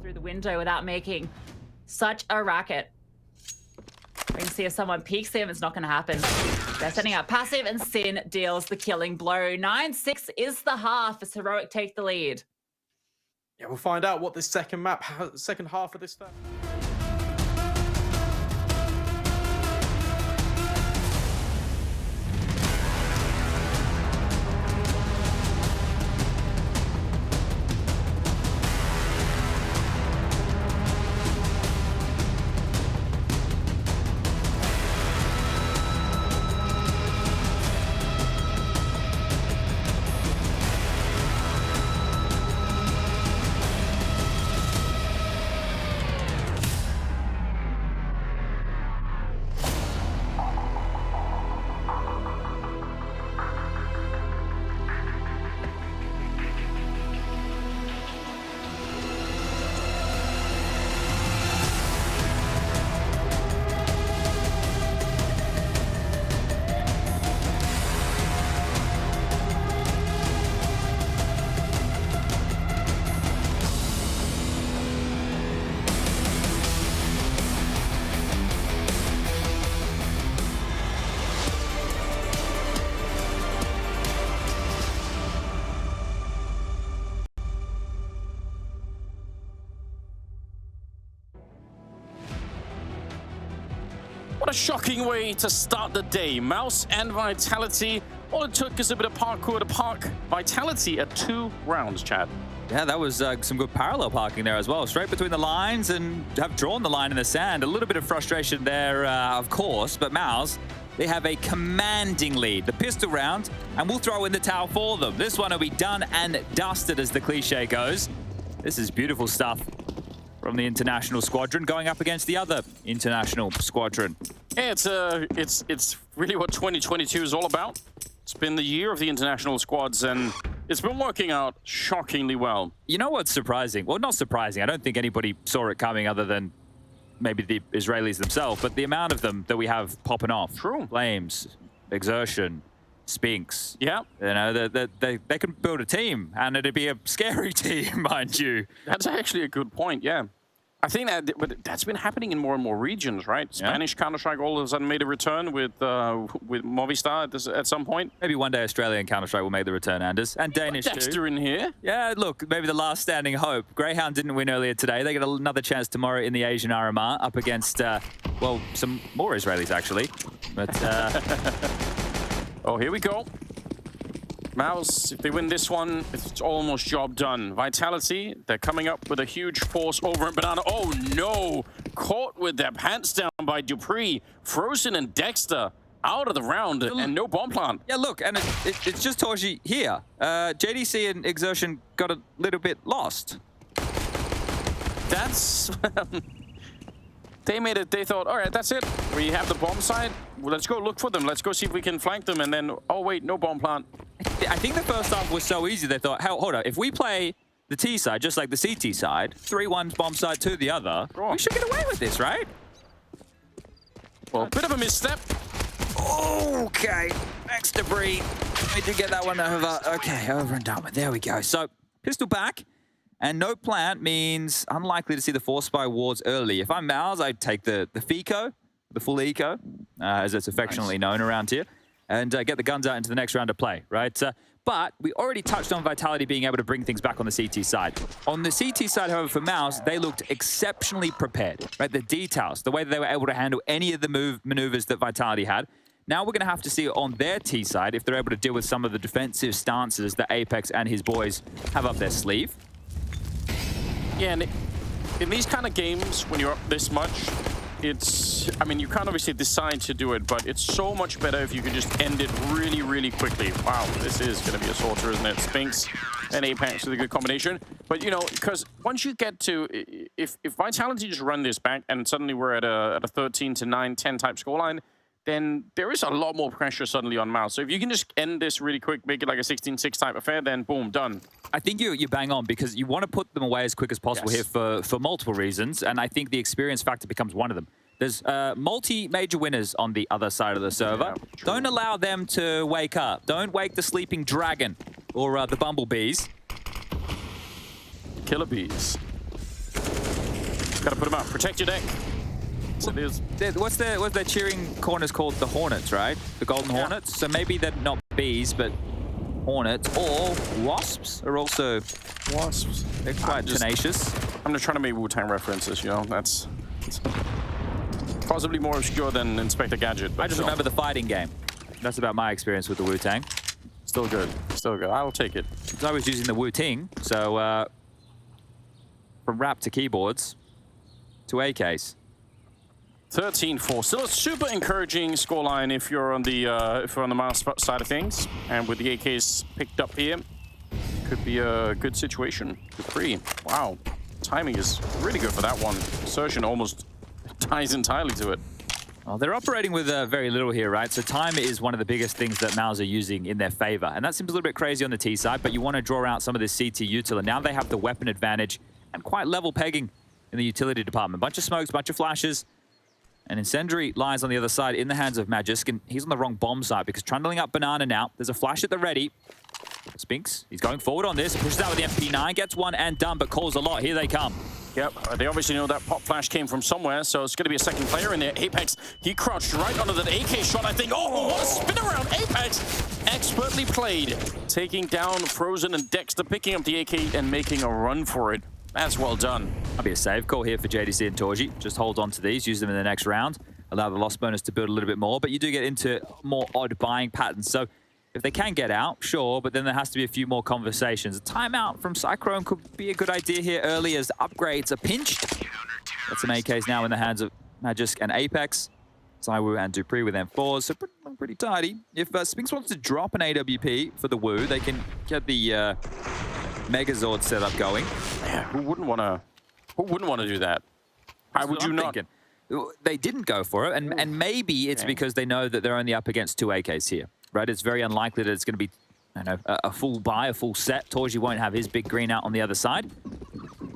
D: Through the window without making such a racket. We can see if someone peeks him, it's not going to happen. They're setting up passive, and Sin deals the killing blow. 9-6 is the half as Heroic take the lead.
E: Yeah, we'll find out what this second half of this stuff.
B: What a shocking way to start the day. MOUZ and Vitality. All it took is a bit of parkour to park Vitality at 2 rounds, Chad.
A: Yeah, that was some good parallel parking there as well. Straight between the lines and have drawn the line in the sand. A little bit of frustration there, of course, but MOUZ, they have a commanding lead. The pistol round, and we'll throw in the towel for them. This one will be done and dusted, as the cliche goes. This is beautiful stuff from the international squadron going up against the other international squadron.
B: Yeah, it's really what 2022 is all about. It's been the year of the international squads, and it's been working out shockingly well.
A: You know what's surprising? Well, not surprising. I don't think anybody saw it coming other than maybe the Israelis themselves, but the amount of them that we have popping off.
B: True.
A: Flames, xertioN, Spinks.
B: Yeah.
A: You know, they can build a team, and it'd be a scary team, mind you.
B: That's actually a good point, yeah. I think that's been happening in more and more regions, right? Spanish Counter-Strike all of a sudden made a return with Movistar at some point.
A: Maybe one day Australian Counter-Strike will make the return, Anders. And Danish
B: Dexter
A: too.
B: in here.
A: Yeah, look, maybe the last standing hope. Greyhound didn't win earlier today. They get another chance tomorrow in the Asian RMR up against, well, some more Israelis, actually. But,
B: oh, here we go. MOUZ, if they win this one, it's almost job done. Vitality, they're coming up with a huge force over in Banana. Oh, no. Caught with their pants down by dupreeh. Frozen and Dexter out of the round and no bomb plant.
A: yeah, look, and it's just torzsi here. JDC and xertioN got a little bit lost.
B: That's... They made it, they thought, all right, that's it. We have the bomb side. Well, let's go look for them. Let's go see if we can flank them. And then, oh, wait, no bomb plant.
A: I think the first half was so easy, they thought, hell, hold on, if we play the T side, just like the CT side, 3-1 bomb side to the other, we should get away with this, right?
B: Well, bit of a misstep.
A: Okay, next dupreeh. We did get that one over. Okay, over and done with. There we go. So, pistol back. And no plant means unlikely to see the force spy wards early. If I'm MOUZ, I'd take the FICO, the full eco, as it's affectionately known around here, and get the guns out into the next round of play, right? But we already touched on Vitality being able to bring things back on the CT side. On the CT side, however, for MOUZ, they looked exceptionally prepared, right? The details, the way that they were able to handle any of the maneuvers that Vitality had. Now we're going to have to see on their T side if they're able to deal with some of the defensive stances that Apex and his boys have up their sleeve.
B: Yeah, and in these kind of games, when you're up this much, it's... I mean, you can't obviously decide to do it, but it's so much better if you can just end it really, really quickly. Wow, this is going to be a sorter, isn't it? Spinks and Apex with a good combination. But, you know, because once you get to... If Vitality just run this back and suddenly we're at a 13-9, 10 type scoreline, then there is a lot more pressure suddenly on MOUZ. So if you can just end this really quick, make it like a 16-6 type affair, then boom, done.
A: I think you bang on because you want to put them away as quick as possible here for multiple reasons, and I think the experience factor becomes one of them. There's multi-major winners on the other side of the server.
B: Yeah,
A: don't allow them to wake up. Don't wake the sleeping dragon or the bumblebees.
B: Killer bees. Gotta put them out. Protect your deck. So
A: what's their cheering corners called? The Hornets, right? The Golden Hornets. So maybe they're not bees, but Hornets or Wasps are also
B: Wasps.
A: They're quite tenacious.
B: I'm just trying to make Wu-Tang references, you know. That's possibly more obscure than Inspector Gadget.
A: I just remember the fighting game. That's about my experience with the Wu-Tang.
B: Still good. Still good. I'll take it.
A: Because I was using the Wu-Ting, so from rap to keyboards to AKs.
B: 13-4. Still a super encouraging scoreline if you're on the MOUZ side of things, and with the AKs picked up here, could be a good situation. dupreeh. Wow, timing is really good for that one. xertioN almost ties entirely to it.
A: Well, they're operating with very little here, right? So time is one of the biggest things that MOUZ are using in their favor, and that seems a little bit crazy on the T side. But you want to draw out some of this CT util, and now they have the weapon advantage and quite level pegging in the utility department. Bunch of smokes, bunch of flashes. And Incendiary lies on the other side in the hands of Magisk, and he's on the wrong bomb side because trundling up Banana now. There's a flash at the ready. Spinks, he's going forward on this. Pushes out with the MP9, gets one and done, but calls a lot. Here they come.
B: Yep, they obviously know that pop flash came from somewhere, so it's going to be a second player in there. Apex, he crouched right under that AK shot, I think. Oh, what a spin around. Apex, expertly played. Taking down Frozen and Dexter, picking up the AK and making a run for it. That's well done.
A: That'll be a save call here for JDC and torzsi. Just hold on to these, use them in the next round. Allow the loss bonus to build a little bit more, but you do get into more odd buying patterns. So if they can get out, sure, but then there has to be a few more conversations. A timeout from Cyclone could be a good idea here early as upgrades are pinched. Got some AKs now in the hands of Magisk and Apex. ZywOo and dupreeh with M4s, so pretty tidy. If Spinks wants to drop an AWP for the Woo, they can get the Megazord setup going.
B: Yeah, who wouldn't want to do that? Why would you not?
A: Thinking. They didn't go for it, and maybe it's because they know that they're only up against 2 AKs here, right? It's very unlikely that it's going to be, I don't know, a full buy, a full set. torzsi won't have his big green out on the other side.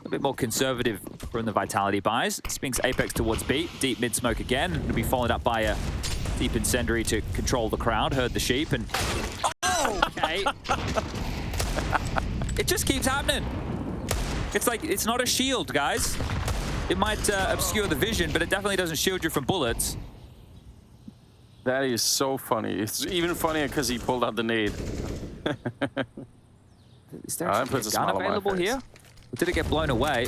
A: A bit more conservative from the Vitality buys. Spinks Apex towards B, deep mid smoke again. It'll be followed up by a deep Incendiary to control the crowd. Heard the sheep and okay. It just keeps happening. It's like, it's not a shield, guys. It might obscure the vision, but it definitely doesn't shield you from bullets.
B: That is so funny. It's even funnier because he pulled out the nade.
A: Is there actually a gun available here? Or did it get blown away?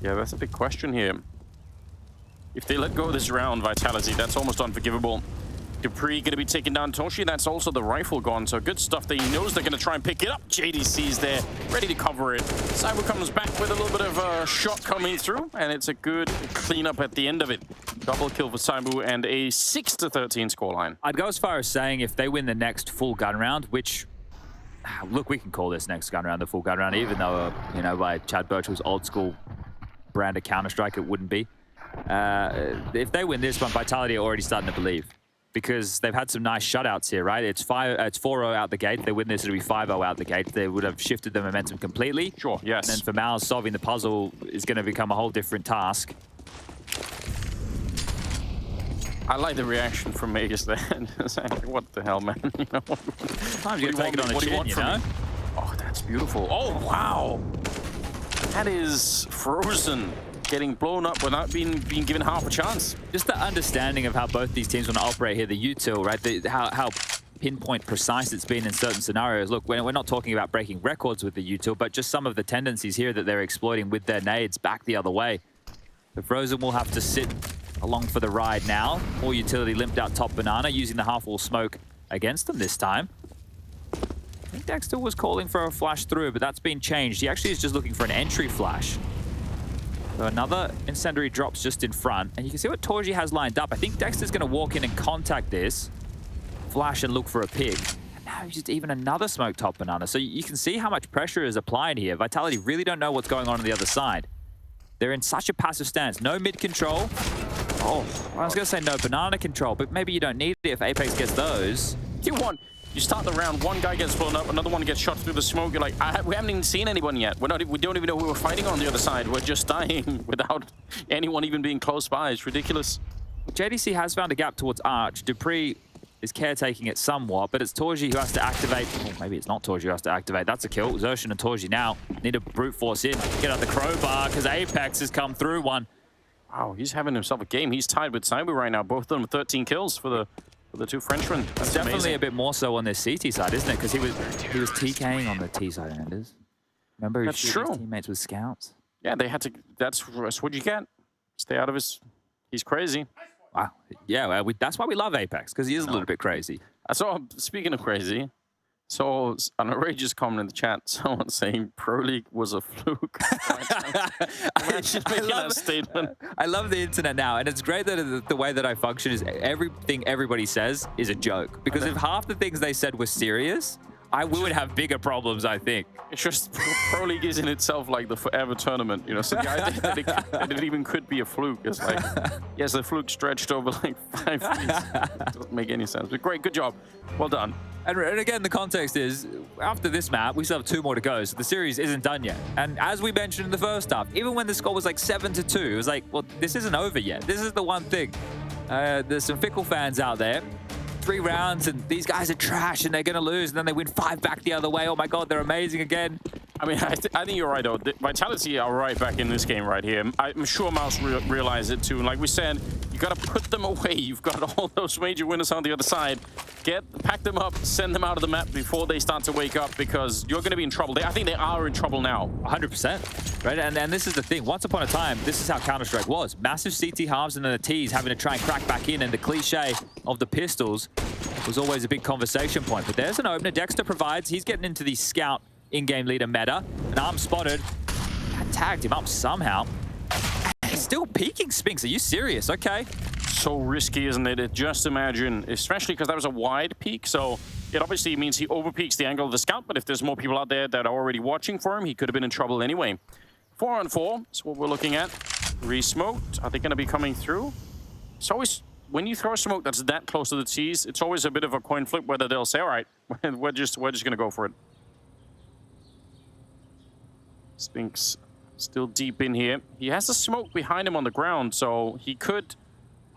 B: Yeah, that's a big question here. If they let go of this round, Vitality, that's almost unforgivable. dupreeh gonna be taking down torzsi. That's also the rifle gone, so good stuff that he knows they're gonna try and pick it up. JDC's there, ready to cover it. ZywOo comes back with a little bit of a shot coming through, and it's a good cleanup at the end of it. Double kill for ZywOo and a 6-13 scoreline.
A: I'd go as far as saying if they win the next full gun round, which, look, we can call this next gun round the full gun round, even though, you know, by Chad Birchall's old school brand of Counter-Strike, it wouldn't be. If they win this one, Vitality are already starting to believe, because they've had some nice shutouts here, right? It's 4-0 out the gate. If they win this, it'll be 5-0 out the gate. They would have shifted the momentum completely.
B: Sure, yes.
A: And then for MOUZ, solving the puzzle is going to become a whole different task.
B: I like the reaction from Magus there. What the hell, man? You know,
A: Sometimes you take it on the chin, you know?
B: Oh, that's beautiful. Oh, wow. That is frozen. Getting blown up without being given half a chance.
A: Just the understanding of how both these teams want to operate here, the util, right? How pinpoint precise it's been in certain scenarios. Look, we're not talking about breaking records with the util, but just some of the tendencies here that they're exploiting with their nades back the other way. The Frozen will have to sit along for the ride now. More utility limped out top banana, using the half-wall smoke against them this time. I think Dexter was calling for a flash through, but that's been changed. He actually is just looking for an entry flash. So another incendiary drops just in front, and you can see what torzsi has lined up. I think Dexter's going to walk in and contact this, flash and look for a pick. And now just even another smoke top banana. So you can see how much pressure is applied here. Vitality really don't know what's going on the other side. They're in such a passive stance. No mid control. Oh, I was going to say no banana control, but maybe you don't need it if Apex gets those.
B: You start the round, one guy gets blown up, another one gets shot through the smoke. You're like, we haven't even seen anyone yet. We don't even know who we're fighting on the other side. We're just dying without anyone even being close by. It's ridiculous.
A: JDC has found a gap towards Arch. dupreeh is caretaking it somewhat, but it's torzsi who has to activate. Oh, maybe it's not torzsi who has to activate. That's a kill. xertioN and torzsi now need to brute force in. Get out the crowbar, because Apex has come through one.
B: Wow, he's having himself a game. He's tied with ZywOo right now. Both of them with 13 kills for the two Frenchmen. That's
A: definitely
B: amazing.
A: A bit more so on this CT side, isn't it? Because he was TKing on the T side, Enders. Remember, he was shooting his teammates with scouts.
B: Yeah, they had to. That's what you get. Stay out of his. He's crazy.
A: Wow. Yeah, well, that's why we love Apex, because he is a little bit crazy.
B: I saw. Speaking of crazy, saw an outrageous comment in the chat. Someone saying Pro League was a fluke.
A: I love the internet now, and it's great that the way that I function is everything everybody says is a joke. Because if half the things they said were serious, we would have bigger problems, I think.
B: It's just Pro League is in itself like the forever tournament, you know. So the idea that it even could be a fluke is like, yes, the fluke stretched over like 5 weeks. Doesn't make any sense. But great, good job, well done.
A: And again, the context is, after this map, we still have 2 more to go, so the series isn't done yet. And as we mentioned in the first half, even when the score was like 7-2, it was like, well, this isn't over yet. This is the one thing. There's some fickle fans out there. 3 rounds, and these guys are trash, and they're going to lose, and then they win 5 back the other way. Oh my god, they're amazing again.
B: I mean, I think you're right, though. Vitality are right back in this game right here. I'm sure MOUZ realize it, too. And like we said, you got to put them away. You've got all those major winners on the other side. Pack them up, send them out of the map before they start to wake up, because you're going to be in trouble. I think they are in trouble now.
A: 100%. Right? And this is the thing. Once upon a time, this is how Counter-Strike was. Massive CT halves and then the Ts having to try and crack back in, and the cliche of the pistols was always a big conversation point. But there's an opener. Dexter provides. He's getting into the scout in-game leader meta. An arm spotted. I tagged him up somehow. He's still peeking Spinks. Are you serious? Okay.
B: So risky, isn't it? Just imagine, especially because that was a wide peak, so it obviously means he overpeaks the angle of the scout, but if there's more people out there that are already watching for him, he could have been in trouble anyway. 4-on-4 is what we're looking at. Re-smoked. Are they going to be coming through? It's always, when you throw a smoke that's that close to the T's, it's always a bit of a coin flip whether they'll say, all right, we're just going to go for it. Spinks still deep in here. He has a smoke behind him on the ground, so he could,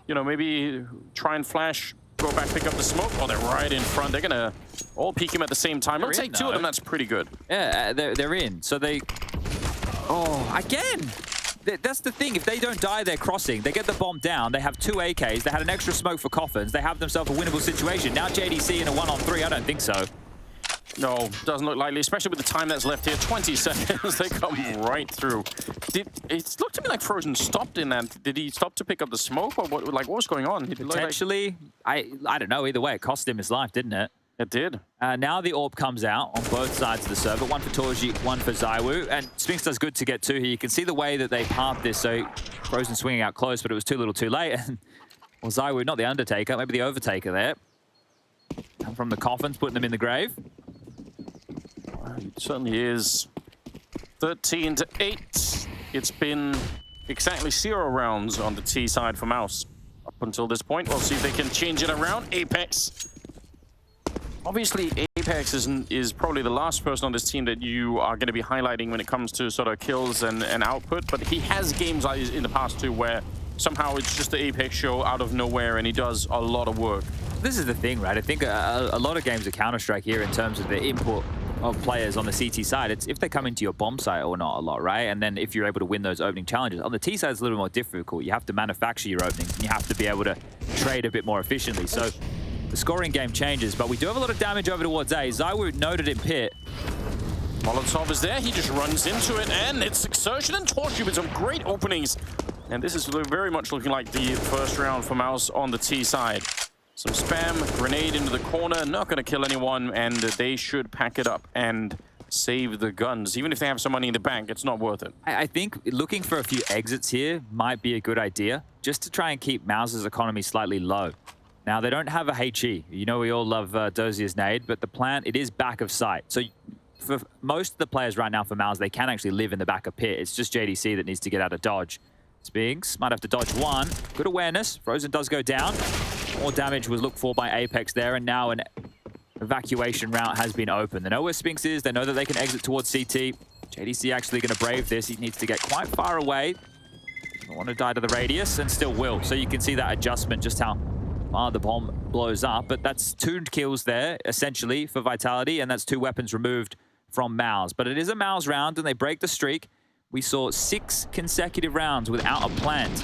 B: you know, maybe try and flash, go back, pick up the smoke. Oh, they're right in front. They're going to all peek him at the same time. I'll take 2 of them. That's pretty good.
A: Yeah, they're in. So they Oh, again! That's the thing. If they don't die, they're crossing. They get the bomb down. They have 2 AKs. They had an extra smoke for coffins. They have themselves a winnable situation. Now JDC in a 1-on-3. I don't think so.
B: No, doesn't look likely, especially with the time that's left here. 20 seconds. They come right through. It looked to me like Frozen stopped in that. Did he stop to pick up the smoke, or what was going on?
A: Potentially. I don't know. Either way, it cost him his life, didn't it?
B: It did.
A: Now the AWP comes out on both sides of the server. One for torzsi, one for ZywOo. And Spinks does good to get 2 here. You can see the way that they path this. So Frozen swinging out close, but it was too little too late. And well, ZywOo, not the Undertaker, maybe the Overtaker there. And from the coffins, putting them in the grave.
B: It certainly is. 13-8. It's been exactly 0 rounds on the T side for MOUZ up until this point. We'll see if they can change it around. Apex. Obviously, Apex is probably the last person on this team that you are going to be highlighting when it comes to sort of kills and output, but he has games in the past too where somehow it's just the Apex show out of nowhere and he does a lot of work.
A: This is the thing, right? I think a lot of games of Counter-Strike here in terms of the input of players on the CT side, it's if they come into your bomb site or not a lot, right? And then if you're able to win those opening challenges. On the T side, it's a little more difficult. You have to manufacture your openings and you have to be able to trade a bit more efficiently. So the scoring game changes, but we do have a lot of damage over towards A. ZywOo noted in pit.
B: Molotov is there. He just runs into it, and it's xertioN and torzsi with some great openings. And this is very much looking like the first round for MOUZ on the T side. Some spam, grenade into the corner, not going to kill anyone, and they should pack it up and save the guns. Even if they have some money in the bank, it's not worth it.
A: I think looking for a few exits here might be a good idea, just to try and keep MOUZ's economy slightly low. Now, they don't have a HE. You know we all love Dozier's nade, but the plant, it is back of sight. So for most of the players right now for MOUZ, they can actually live in the back of pit. It's just JDC that needs to get out of dodge. Spinks might have to dodge one. Good awareness. Frozen does go down. More damage was looked for by Apex there, and now an evacuation route has been opened. They know where Spinks is. They know that they can exit towards CT. JDC actually going to brave this. He needs to get quite far away. Don't want to die to the radius, and still will. So you can see that adjustment, just how far the bomb blows up. But that's 2 kills there, essentially, for Vitality, and that's 2 weapons removed from MOUZ. But it is a MOUZ round, and they break the streak. We saw 6 consecutive rounds without a plant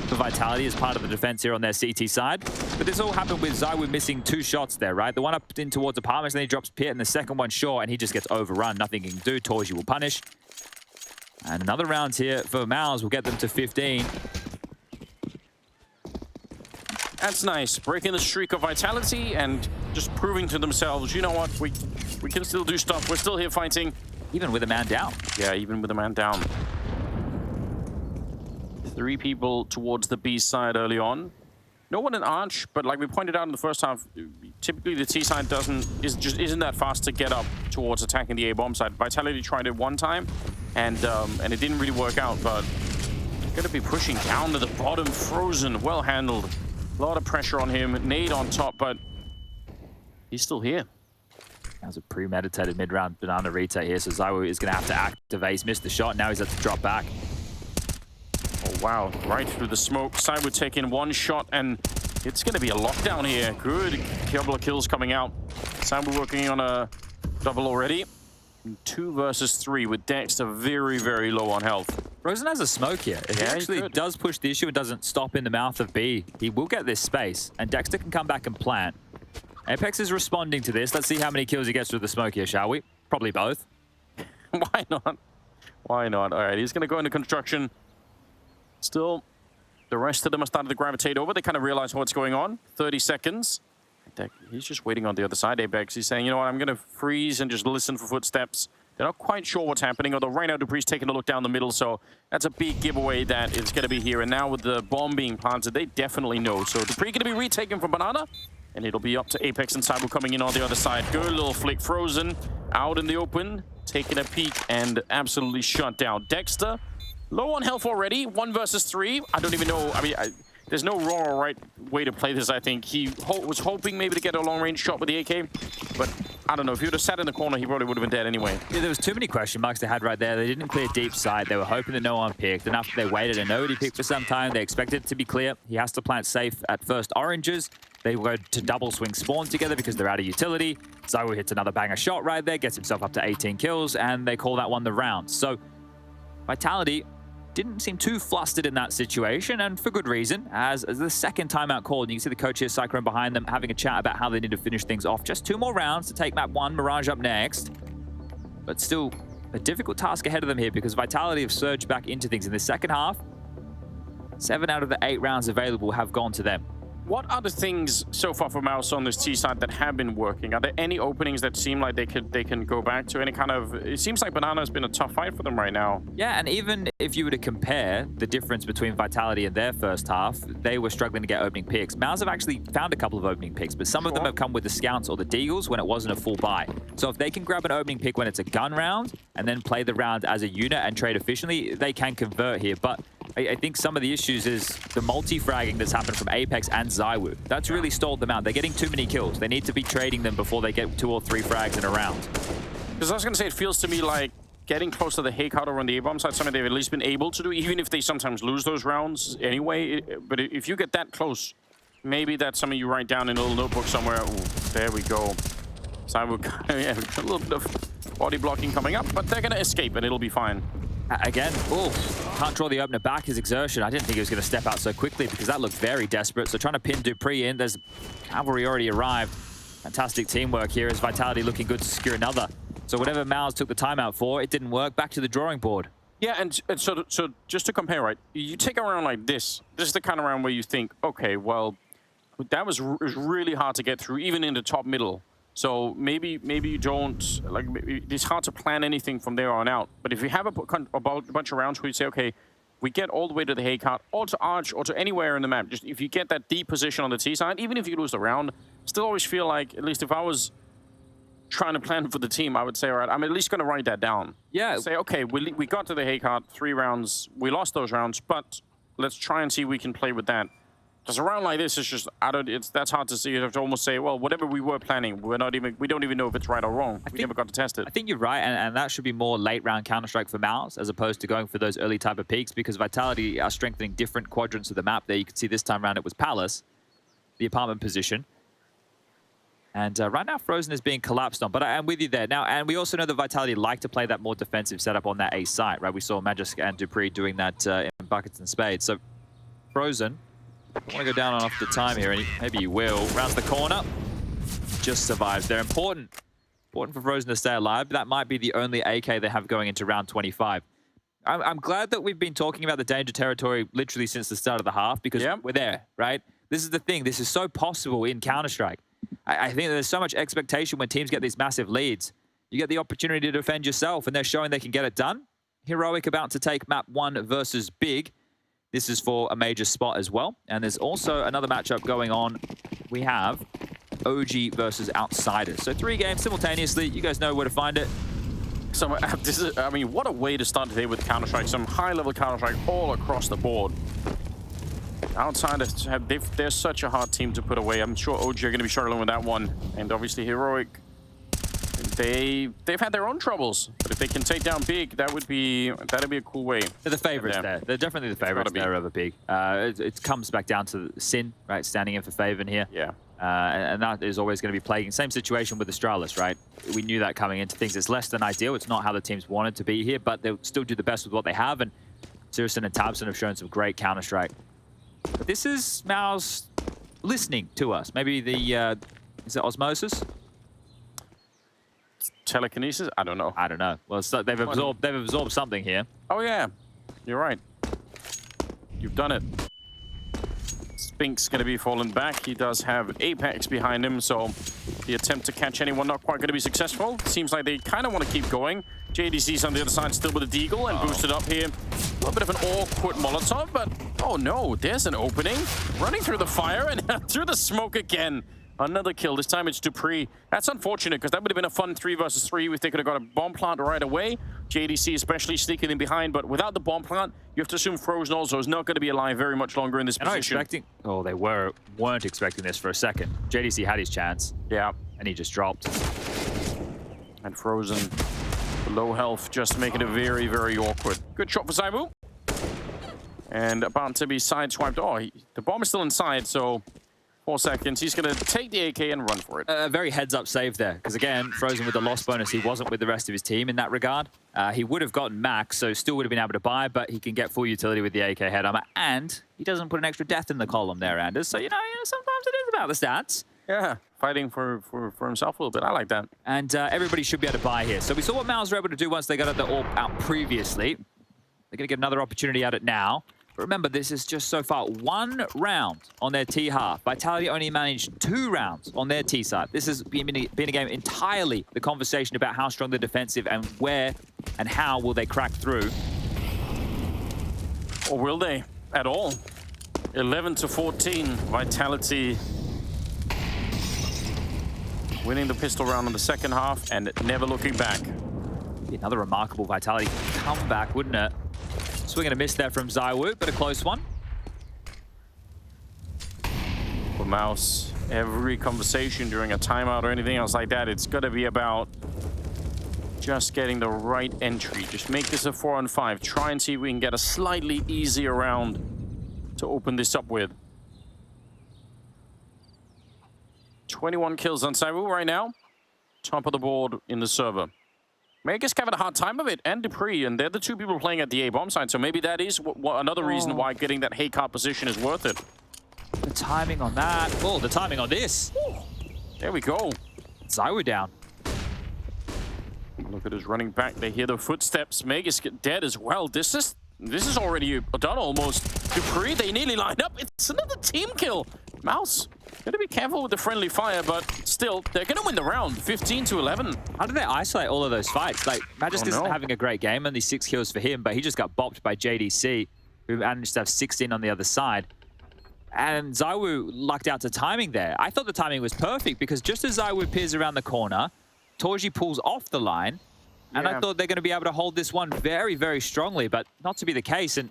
A: for Vitality as part of the defense here on their CT side. But this all happened with ZywOo missing 2 shots there, right? The one up in towards apartments, and then he drops pit, and the second one short, and he just gets overrun. Nothing he can do. torzsi will punish. And another round here for MOUZ will get them to 15.
B: That's nice. Breaking the streak of Vitality and just proving to themselves, you know what, we can still do stuff. We're still here fighting.
A: Even with a man down.
B: Yeah, even with a man down. 3 people towards the B side early on. No one in Arch, but like we pointed out in the first half, typically the T side isn't that fast to get up towards attacking the A bomb side. Vitality tried it one time, and it didn't really work out. But gonna be pushing down to the bottom. Frozen, well handled. A lot of pressure on him. Nade on top, but he's still here.
A: That was a premeditated mid-round banana retake here, so ZywOo is going to have to activate. He's missed the shot, now he's had to drop back.
B: Oh, wow. Right through the smoke. ZywOo taking 1 shot, and it's going to be a lockdown here. Good couple of kills coming out. ZywOo working on a double already. 2 versus 3 with dexter very, very low on health.
A: Frozen has a smoke here. If he actually does push the issue and doesn't stop in the mouth of B, he will get this space, and dexter can come back and plant. Apex is responding to this. Let's see how many kills he gets with the smoke here, shall we? Probably both.
B: Why not? Why not? All right, he's going to go into construction. Still, the rest of them are starting to gravitate over. They kind of realize what's going on. 30 seconds. He's just waiting on the other side, Apex. He's saying, you know what, I'm going to freeze and just listen for footsteps. They're not quite sure what's happening, although right now dupreeh's taking a look down the middle, so that's a big giveaway that it's going to be here. And now with the bomb being planted, they definitely know. So dupreeh going to be retaken from Banana. And it'll be up to Apex and ZywOo coming in on the other side. Good little flick. Frozen out in the open, taking a peek and absolutely shut down. Dexter, low on health already. 1 versus 3. I don't even know. I mean, there's no wrong or right way to play this, I think. He was hoping maybe to get a long-range shot with the AK, but I don't know. If he would have sat in the corner, he probably would have been dead anyway.
A: Yeah, there was too many question marks they had right there. They didn't clear deep side. They were hoping that no one picked. And after they waited and nobody picked for some time, they expected it to be clear. He has to plant safe at first oranges. They go to double swing spawn together because they're out of utility. ZywOo hits another banger shot right there, gets himself up to 18 kills, and they call that one the round. So Vitality didn't seem too flustered in that situation, and for good reason, as the second timeout called. You can see the coach here, Cyclone, behind them, having a chat about how they need to finish things off. Just 2 more rounds to take map 1, Mirage up next. But still, a difficult task ahead of them here because Vitality have surged back into things in the second half. 7 out of the 8 rounds available have gone to them.
B: What are the things so far for MOUZ on this T side that have been working? Are there any openings that seem like they can go back to? Any kind of... It seems like Banana has been a tough fight for them right now.
A: Yeah, and even if you were to compare the difference between Vitality and their first half, they were struggling to get opening picks. MOUZ have actually found a couple of opening picks, but some of them have come with the Scouts or the Deagles when it wasn't a full buy. So if they can grab an opening pick when it's a gun round and then play the round as a unit and trade efficiently, they can convert here. But I think some of the issues is the multi-fragging that's happened from Apex and ZywOo. That's really stalled them out. They're getting too many kills. They need to be trading them before they get 2 or 3 frags in a round.
B: Because I was going to say, it feels to me like getting close to the hay cutter on the A-bomb side, something they've at least been able to do, even if they sometimes lose those rounds anyway. But if you get that close, maybe that's something you write down in a little notebook somewhere. Ooh, there we go. ZywOo, yeah, a little bit of body blocking coming up, but they're going to escape and it'll be fine.
A: Again, can't draw the opener back. His exertion. I didn't think he was going to step out so quickly because that looked very desperate. So trying to pin dupreeh in. There's cavalry already arrived. Fantastic teamwork here as Vitality looking good to secure another. So whatever MOUZ took the timeout for, it didn't work. Back to the drawing board.
B: Yeah, and so just to compare, right? You take a round like this. This is the kind of round where you think, okay, well, that was really hard to get through, even in the top middle. So maybe you don't, like, it's hard to plan anything from there on out. But if you have a bunch of rounds where you say, okay, we get all the way to the hay cart, or to Arch, or to anywhere in the map, just if you get that deep position on the T side, even if you lose the round, still always feel like, at least if I was trying to plan for the team, I would say, all right, I'm at least going to write that down. Yeah. Say, okay, we got to the hay cart, 3 rounds, we lost those rounds, but let's try and see if we can play with that. Because a round like this is just, that's hard to see. You have to almost say, well, whatever we were planning, we don't even know if it's right or wrong. We never got to test it.
A: I think you're right, and that should be more late round Counter-Strike for MOUZ as opposed to going for those early type of peaks, because Vitality are strengthening different quadrants of the map there. You can see this time around it was Palace, the apartment position. And right now, Frozen is being collapsed on, but I'm with you there. Now, and we also know that Vitality like to play that more defensive setup on that A site, right? We saw Magisk and dupreeh doing that in buckets and spades. So Frozen, I want to go down off the time here, and maybe he will. Rounds the corner, just survives. They're important for Frozen to stay alive. That might be the only AK they have going into round 25. I'm glad that we've been talking about the danger territory literally since the start of the half, because we're there, right? This is the thing. This is so possible in Counter-Strike. I think there's so much expectation when teams get these massive leads. You get the opportunity to defend yourself, and they're showing they can get it done. Heroic about to take map 1 versus Big. This is for a major spot as well. And there's also another matchup going on. We have OG versus Outsiders. So 3 games simultaneously. You guys know where to find it.
B: So this is, I mean, what a way to start today with Counter-Strike. Some high-level Counter-Strike all across the board. Outsiders, they're such a hard team to put away. I'm sure OG are going to be struggling with that one. And obviously Heroic, they've had their own troubles. But if they can take down Big, that'd be a cool way.
A: They're the favorites there. They're definitely the favorites there over Big. It comes back down to Sin, right, standing in for Faven here.
B: Yeah.
A: And that is always going to be plaguing. Same situation with Astralis, right? We knew that coming into things. It's less than ideal. It's not how the teams wanted to be here, but they'll still do the best with what they have. And Sirison and Tabson have shown some great Counter-Strike. But this is MOUZ listening to us. Maybe the, is it osmosis?
B: Telekinesis? I don't know.
A: I don't know. Well, so they've absorbed something here.
B: Oh yeah, you're right. You've done it. Spink's going to be falling back. He does have Apex behind him, so the attempt to catch anyone not quite going to be successful. Seems like they kind of want to keep going. JDC's on the other side still with a Deagle and boosted up here. A little bit of an awkward Molotov, but oh no, there's an opening. Running through the fire and through the smoke again. Another kill. This time it's dupreeh. That's unfortunate because that would have been a fun 3 versus 3 if they could have got a bomb plant right away. JDC especially sneaking in behind, but without the bomb plant, you have to assume Frozen also is not going to be alive very much longer in this position.
A: Oh, they weren't expecting this for a second. JDC had his chance.
B: Yeah.
A: And he just dropped.
B: And Frozen, low health, just making it very, very awkward. Good shot for ZywOo. And about to be sideswiped. Oh, the bomb is still inside, so 4 seconds. He's going to take the AK and run for it.
A: A very heads-up save there, because again, Frozen with the loss bonus, he wasn't with the rest of his team in that regard. He would have gotten max, so still would have been able to buy, but he can get full utility with the AK head armor, and he doesn't put an extra death in the column there, Anders. So, you know sometimes it is about the stats.
B: Yeah, fighting for himself a little bit. I like that.
A: And everybody should be able to buy here. So we saw what MOUZ were able to do once they got the AWP out previously. They're going to get another opportunity at it now. But remember, this is just so far 1 round on their T half. Vitality only managed 2 rounds on their T side. This has been a game entirely the conversation about how strong the defensive and where and how will they crack through.
B: Or will they at all? 11-14, Vitality winning the pistol round in the second half and never looking back.
A: Another remarkable Vitality comeback, wouldn't it? Swing and a miss there from ZywOo, but a close one.
B: For MOUZ, every conversation during a timeout or anything else like that, it's got to be about just getting the right entry. Just make this a 4-on-5. Try and see if we can get a slightly easier round to open this up with. 21 kills on ZywOo right now. Top of the board in the server. Magus having a hard time of it, and dupreeh, and they're the 2 people playing at the A bomb side, so maybe that is another reason why getting that hay cart position is worth it.
A: The timing on that. Oh, the timing on this.
B: There we go.
A: ZywOo down.
B: Look at us running back. They hear the footsteps. Magus get dead as well. This is already done almost. dupreeh, they nearly lined up. It's another team kill. MOUZ, gotta be careful with the friendly fire, but still, they're gonna win the round, 15-11.
A: How did they isolate all of those fights? Like, Magisk isn't having a great game, only 6 kills for him, but he just got bopped by JDC, who managed to have 16 on the other side. And ZywOo lucked out to timing there. I thought the timing was perfect, because just as ZywOo peers around the corner, torzsi pulls off the line, and I thought they're going to be able to hold this one very, very strongly, but not to be the case. And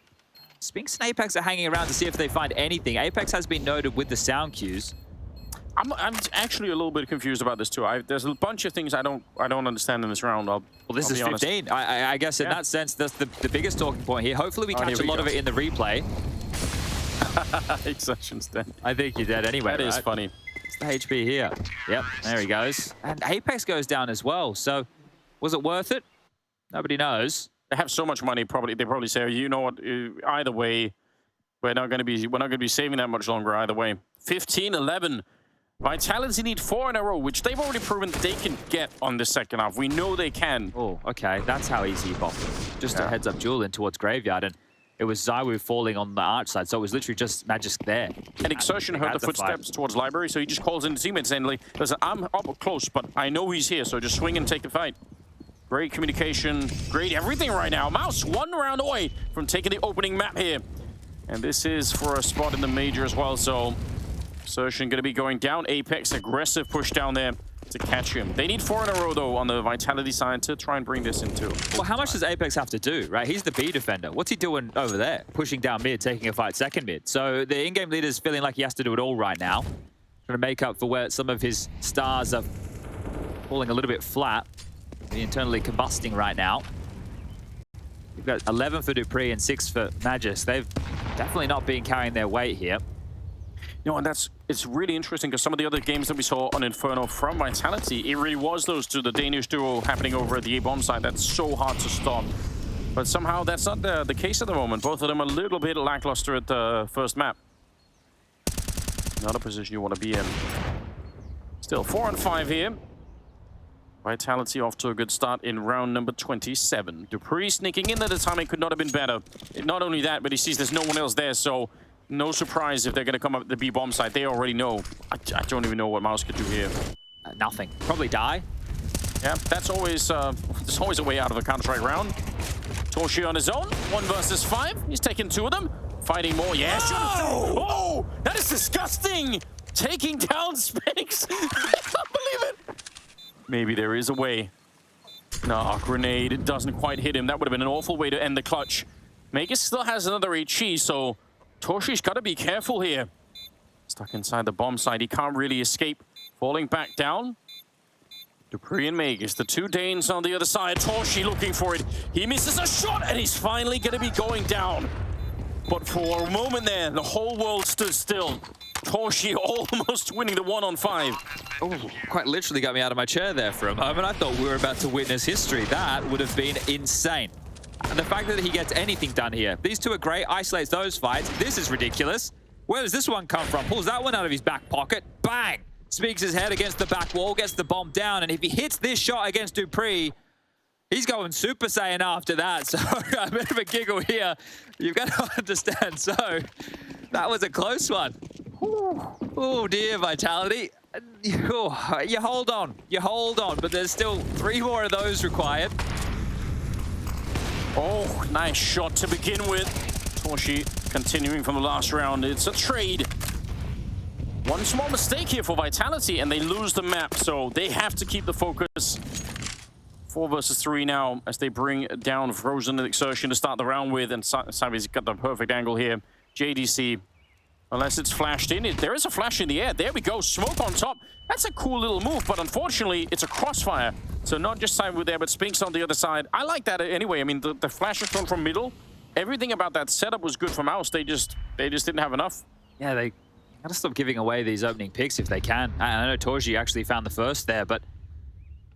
A: Spinx and Apex are hanging around to see if they find anything. Apex has been noted with the sound cues.
B: I'm actually a little bit confused about this too. There's a bunch of things I don't understand in this round.
A: Well, this is 15. I guess in that sense, that's the biggest talking point here. Hopefully we catch a lot of it in the replay.
B: xertioN's dead.
A: I think you're dead anyway.
B: That is funny.
A: It's the HP here. Yep, there he goes. And Apex goes down as well. So was it worth it? Nobody knows.
B: They have so much money. They probably say, you know what? Either way, we're not going to be saving that much longer. Either way, 15-11. Vitality need 4 in a row, which they've already proven they can get on the second half. We know they can.
A: Oh, okay. That's how easy you bop. Just a heads-up duel in towards Graveyard, and it was ZywOo falling on the arch side, so it was literally just Magisk there.
B: And xertioN heard the footsteps towards Library, so he just calls in the teammates saying, listen, I'm up close, but I know he's here, so just swing and take the fight. Great communication, great everything right now. MOUZ 1 round away from taking the opening map here. And this is for a spot in the major as well, so xertioN going to be going down. Apex, aggressive push down there to catch him. They need 4 in a row, though, on the Vitality side to try and bring this into.
A: Well, how much does Apex have to do, right? He's the B defender. What's he doing over there? Pushing down mid, taking a fight second mid. So the in-game leader is feeling like he has to do it all right now. Trying to make up for where some of his stars are falling a little bit flat. Internally combusting right now. We've got 11 for dupreeh and 6 for Magisk. They've definitely not been carrying their weight here.
B: You know, and it's really interesting because some of the other games that we saw on Inferno from Vitality, it really was those 2, the Danish duo happening over at the A-bomb side. That's so hard to stop. But somehow that's not the case at the moment. Both of them a little bit lackluster at the first map. Not a position you want to be in. Still 4-on-5 here. Vitality off to a good start in round number 27. dupreeh sneaking in there. The timing could not have been better. Not only that, but he sees there's no one else there, so no surprise if they're going to come up the B bomb side. They already know. I don't even know what MOUZ could do here.
A: Nothing. Probably die.
B: Yeah, that's always there's always a way out of a Counter-Strike round. torzsi on his own. 1 versus 5. He's taking 2 of them. Fighting more. Yeah, oh, that is disgusting. Taking down Spinx. I can't believe it. Maybe there is a way. No, grenade. It doesn't quite hit him. That would have been an awful way to end the clutch. Magus still has another HE, so torzsi's got to be careful here. Stuck inside the bomb side. He can't really escape. Falling back down. dupreeh and Magus, the 2 Danes on the other side. torzsi looking for it. He misses a shot, and he's finally going to be going down. But for a moment there, the whole world stood still. torzsi almost winning the 1-on-5.
A: Oh, quite literally got me out of my chair there for a moment. I thought we were about to witness history. That would have been insane. And the fact that he gets anything done here. These two are great, isolates those fights. This is ridiculous. Where does this one come from? Pulls that one out of his back pocket. Bang! Speaks his head against the back wall, gets the bomb down. And if he hits this shot against dupreeh, he's going Super Saiyan after that. So a bit of a giggle here. You've got to understand. So that was a close one. Oh dear, Vitality. You hold on. You hold on. But there's still 3 more of those required.
B: Oh, nice shot to begin with. torzsi continuing from the last round. It's a trade. One small mistake here for Vitality and they lose the map. So they have to keep the focus. 4 versus 3 now as they bring down Frozen and xertioN to start the round with. And Savi's got the perfect angle here. JDC, unless it's flashed in. There is a flash in the air. There we go. Smoke on top. That's a cool little move, but unfortunately, it's a crossfire. So not just ZywOo there, but Spinks on the other side. I like that anyway. I mean, the flash is from middle. Everything about that setup was good for MOUZ. They just didn't have enough.
A: Yeah, they gotta stop giving away these opening picks if they can. I know torzsi actually found the first there, but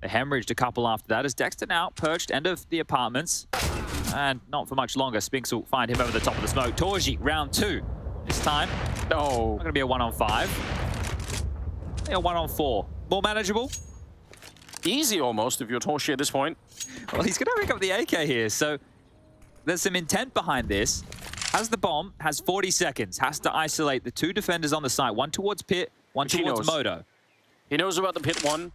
A: they hemorrhaged a couple after that as dexter now perched end of the apartments. And not for much longer. Spinks will find him over the top of the smoke. torzsi, round 2. This time,
B: no.
A: Not gonna be a 1-on-5. A 1-on-4. More manageable.
B: Easy almost if you're torzsi at this point.
A: Well, he's gonna pick up the AK here, so there's some intent behind this. Has the bomb, has 40 seconds, has to isolate the 2 defenders on the site. One towards Pit, one towards Moto.
B: He knows about the Pit one.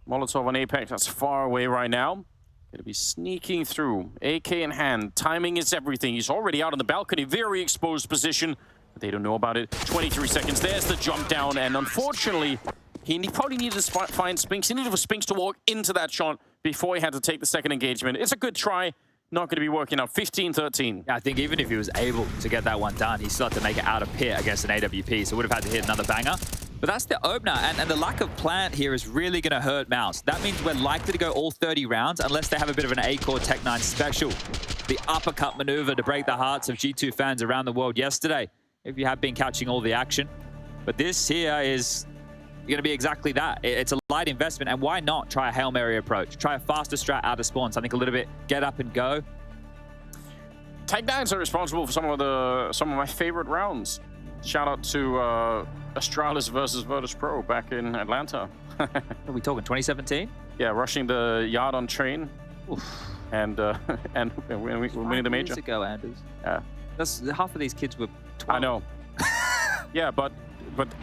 B: Molotov on Apex, that's far away right now. Gonna be sneaking through, AK in hand. Timing is everything. He's already out on the balcony, very exposed position. But they don't know about it. 23 seconds, there's the jump down. And unfortunately, he probably needed to find Spinks. He needed for Spinks to walk into that shot before he had to take the second engagement. It's a good try. Not going to be working out. 15-13.
A: Yeah, I think even if he was able to get that one done, he still had to make it out of Pit against an AWP, so would have had to hit another banger. But that's the opener, and the lack of plant here is really going to hurt MOUZ. That means we're likely to go all 30 rounds unless they have a bit of an A-Core Tech 9 special. The uppercut maneuver to break the hearts of G2 fans around the world yesterday, if you have been catching all the action. But this here is going to be exactly that. It's a light investment, and why not try a Hail Mary approach? Try a faster strat out of spawn, something a little bit get up and go.
B: Tech 9s are responsible for some of my favorite rounds. Shout out to Astralis versus Virtus.pro back in Atlanta.
A: Are we talking 2017?
B: Yeah, rushing the yard on train. Oof. And winning the major.
A: 5 years ago, Anders.
B: Yeah.
A: That's half of these kids were 12.
B: I know. Yeah, but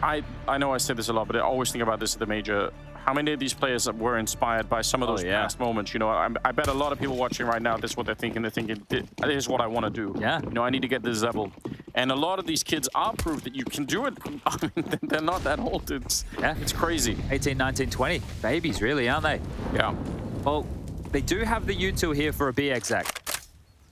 B: I know I say this a lot, but I always think about this at the major. How many of these players were inspired by some of those past moments? You know, I bet a lot of people watching right now, this is what they're thinking. They're thinking, this is what I want to do.
A: Yeah.
B: You know, I need to get this level. And a lot of these kids are proof that you can do it. I mean, they're not that old. It's crazy.
A: 18, 19, 20. Babies, really, aren't they?
B: Yeah.
A: Well, they do have the util here for a B exec.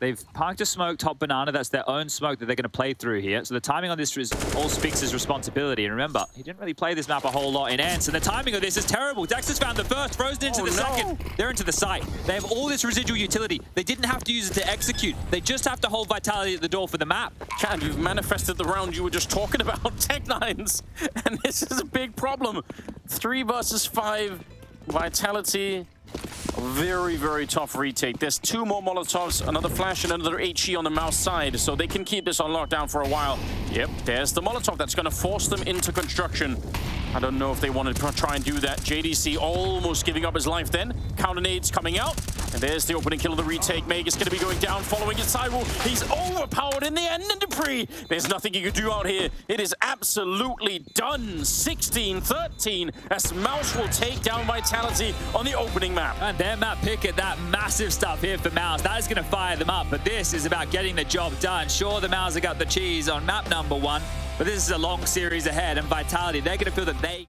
A: They've parked a smoke top banana. That's their own smoke that they're going to play through here. So the timing on this is all Spinks' responsibility. And remember, he didn't really play this map a whole lot in Ants. And the timing of this is terrible. Dexter's found the first, Frozen into the second. They're into the site. They have all this residual utility. They didn't have to use it to execute. They just have to hold Vitality at the door for the map.
B: Chad, you've manifested the round you were just talking about, Tech 9s. And this is a big problem. 3 versus 5, Vitality. A very, very tough retake. There's 2 more Molotovs, another flash and another HE on the MOUZ side, so they can keep this on lockdown for a while. Yep, there's the Molotov that's going to force them into construction. I don't know if they want to try and do that. JDC almost giving up his life then. Counter nades coming out. And there's the opening kill of the retake. Meg is going to be going down following his ZywOo. He's overpowered in the end, and dupreeh. There's nothing you can do out here. It is absolutely done. 16-13 as MOUZ will take down Vitality on the opening map.
A: And their map pick at that massive stuff here for MOUZ. That is going to fire them up, but this is about getting the job done. Sure, the MOUZ have got the cheese on map number 1, but this is a long series ahead, and Vitality, they're going to feel that they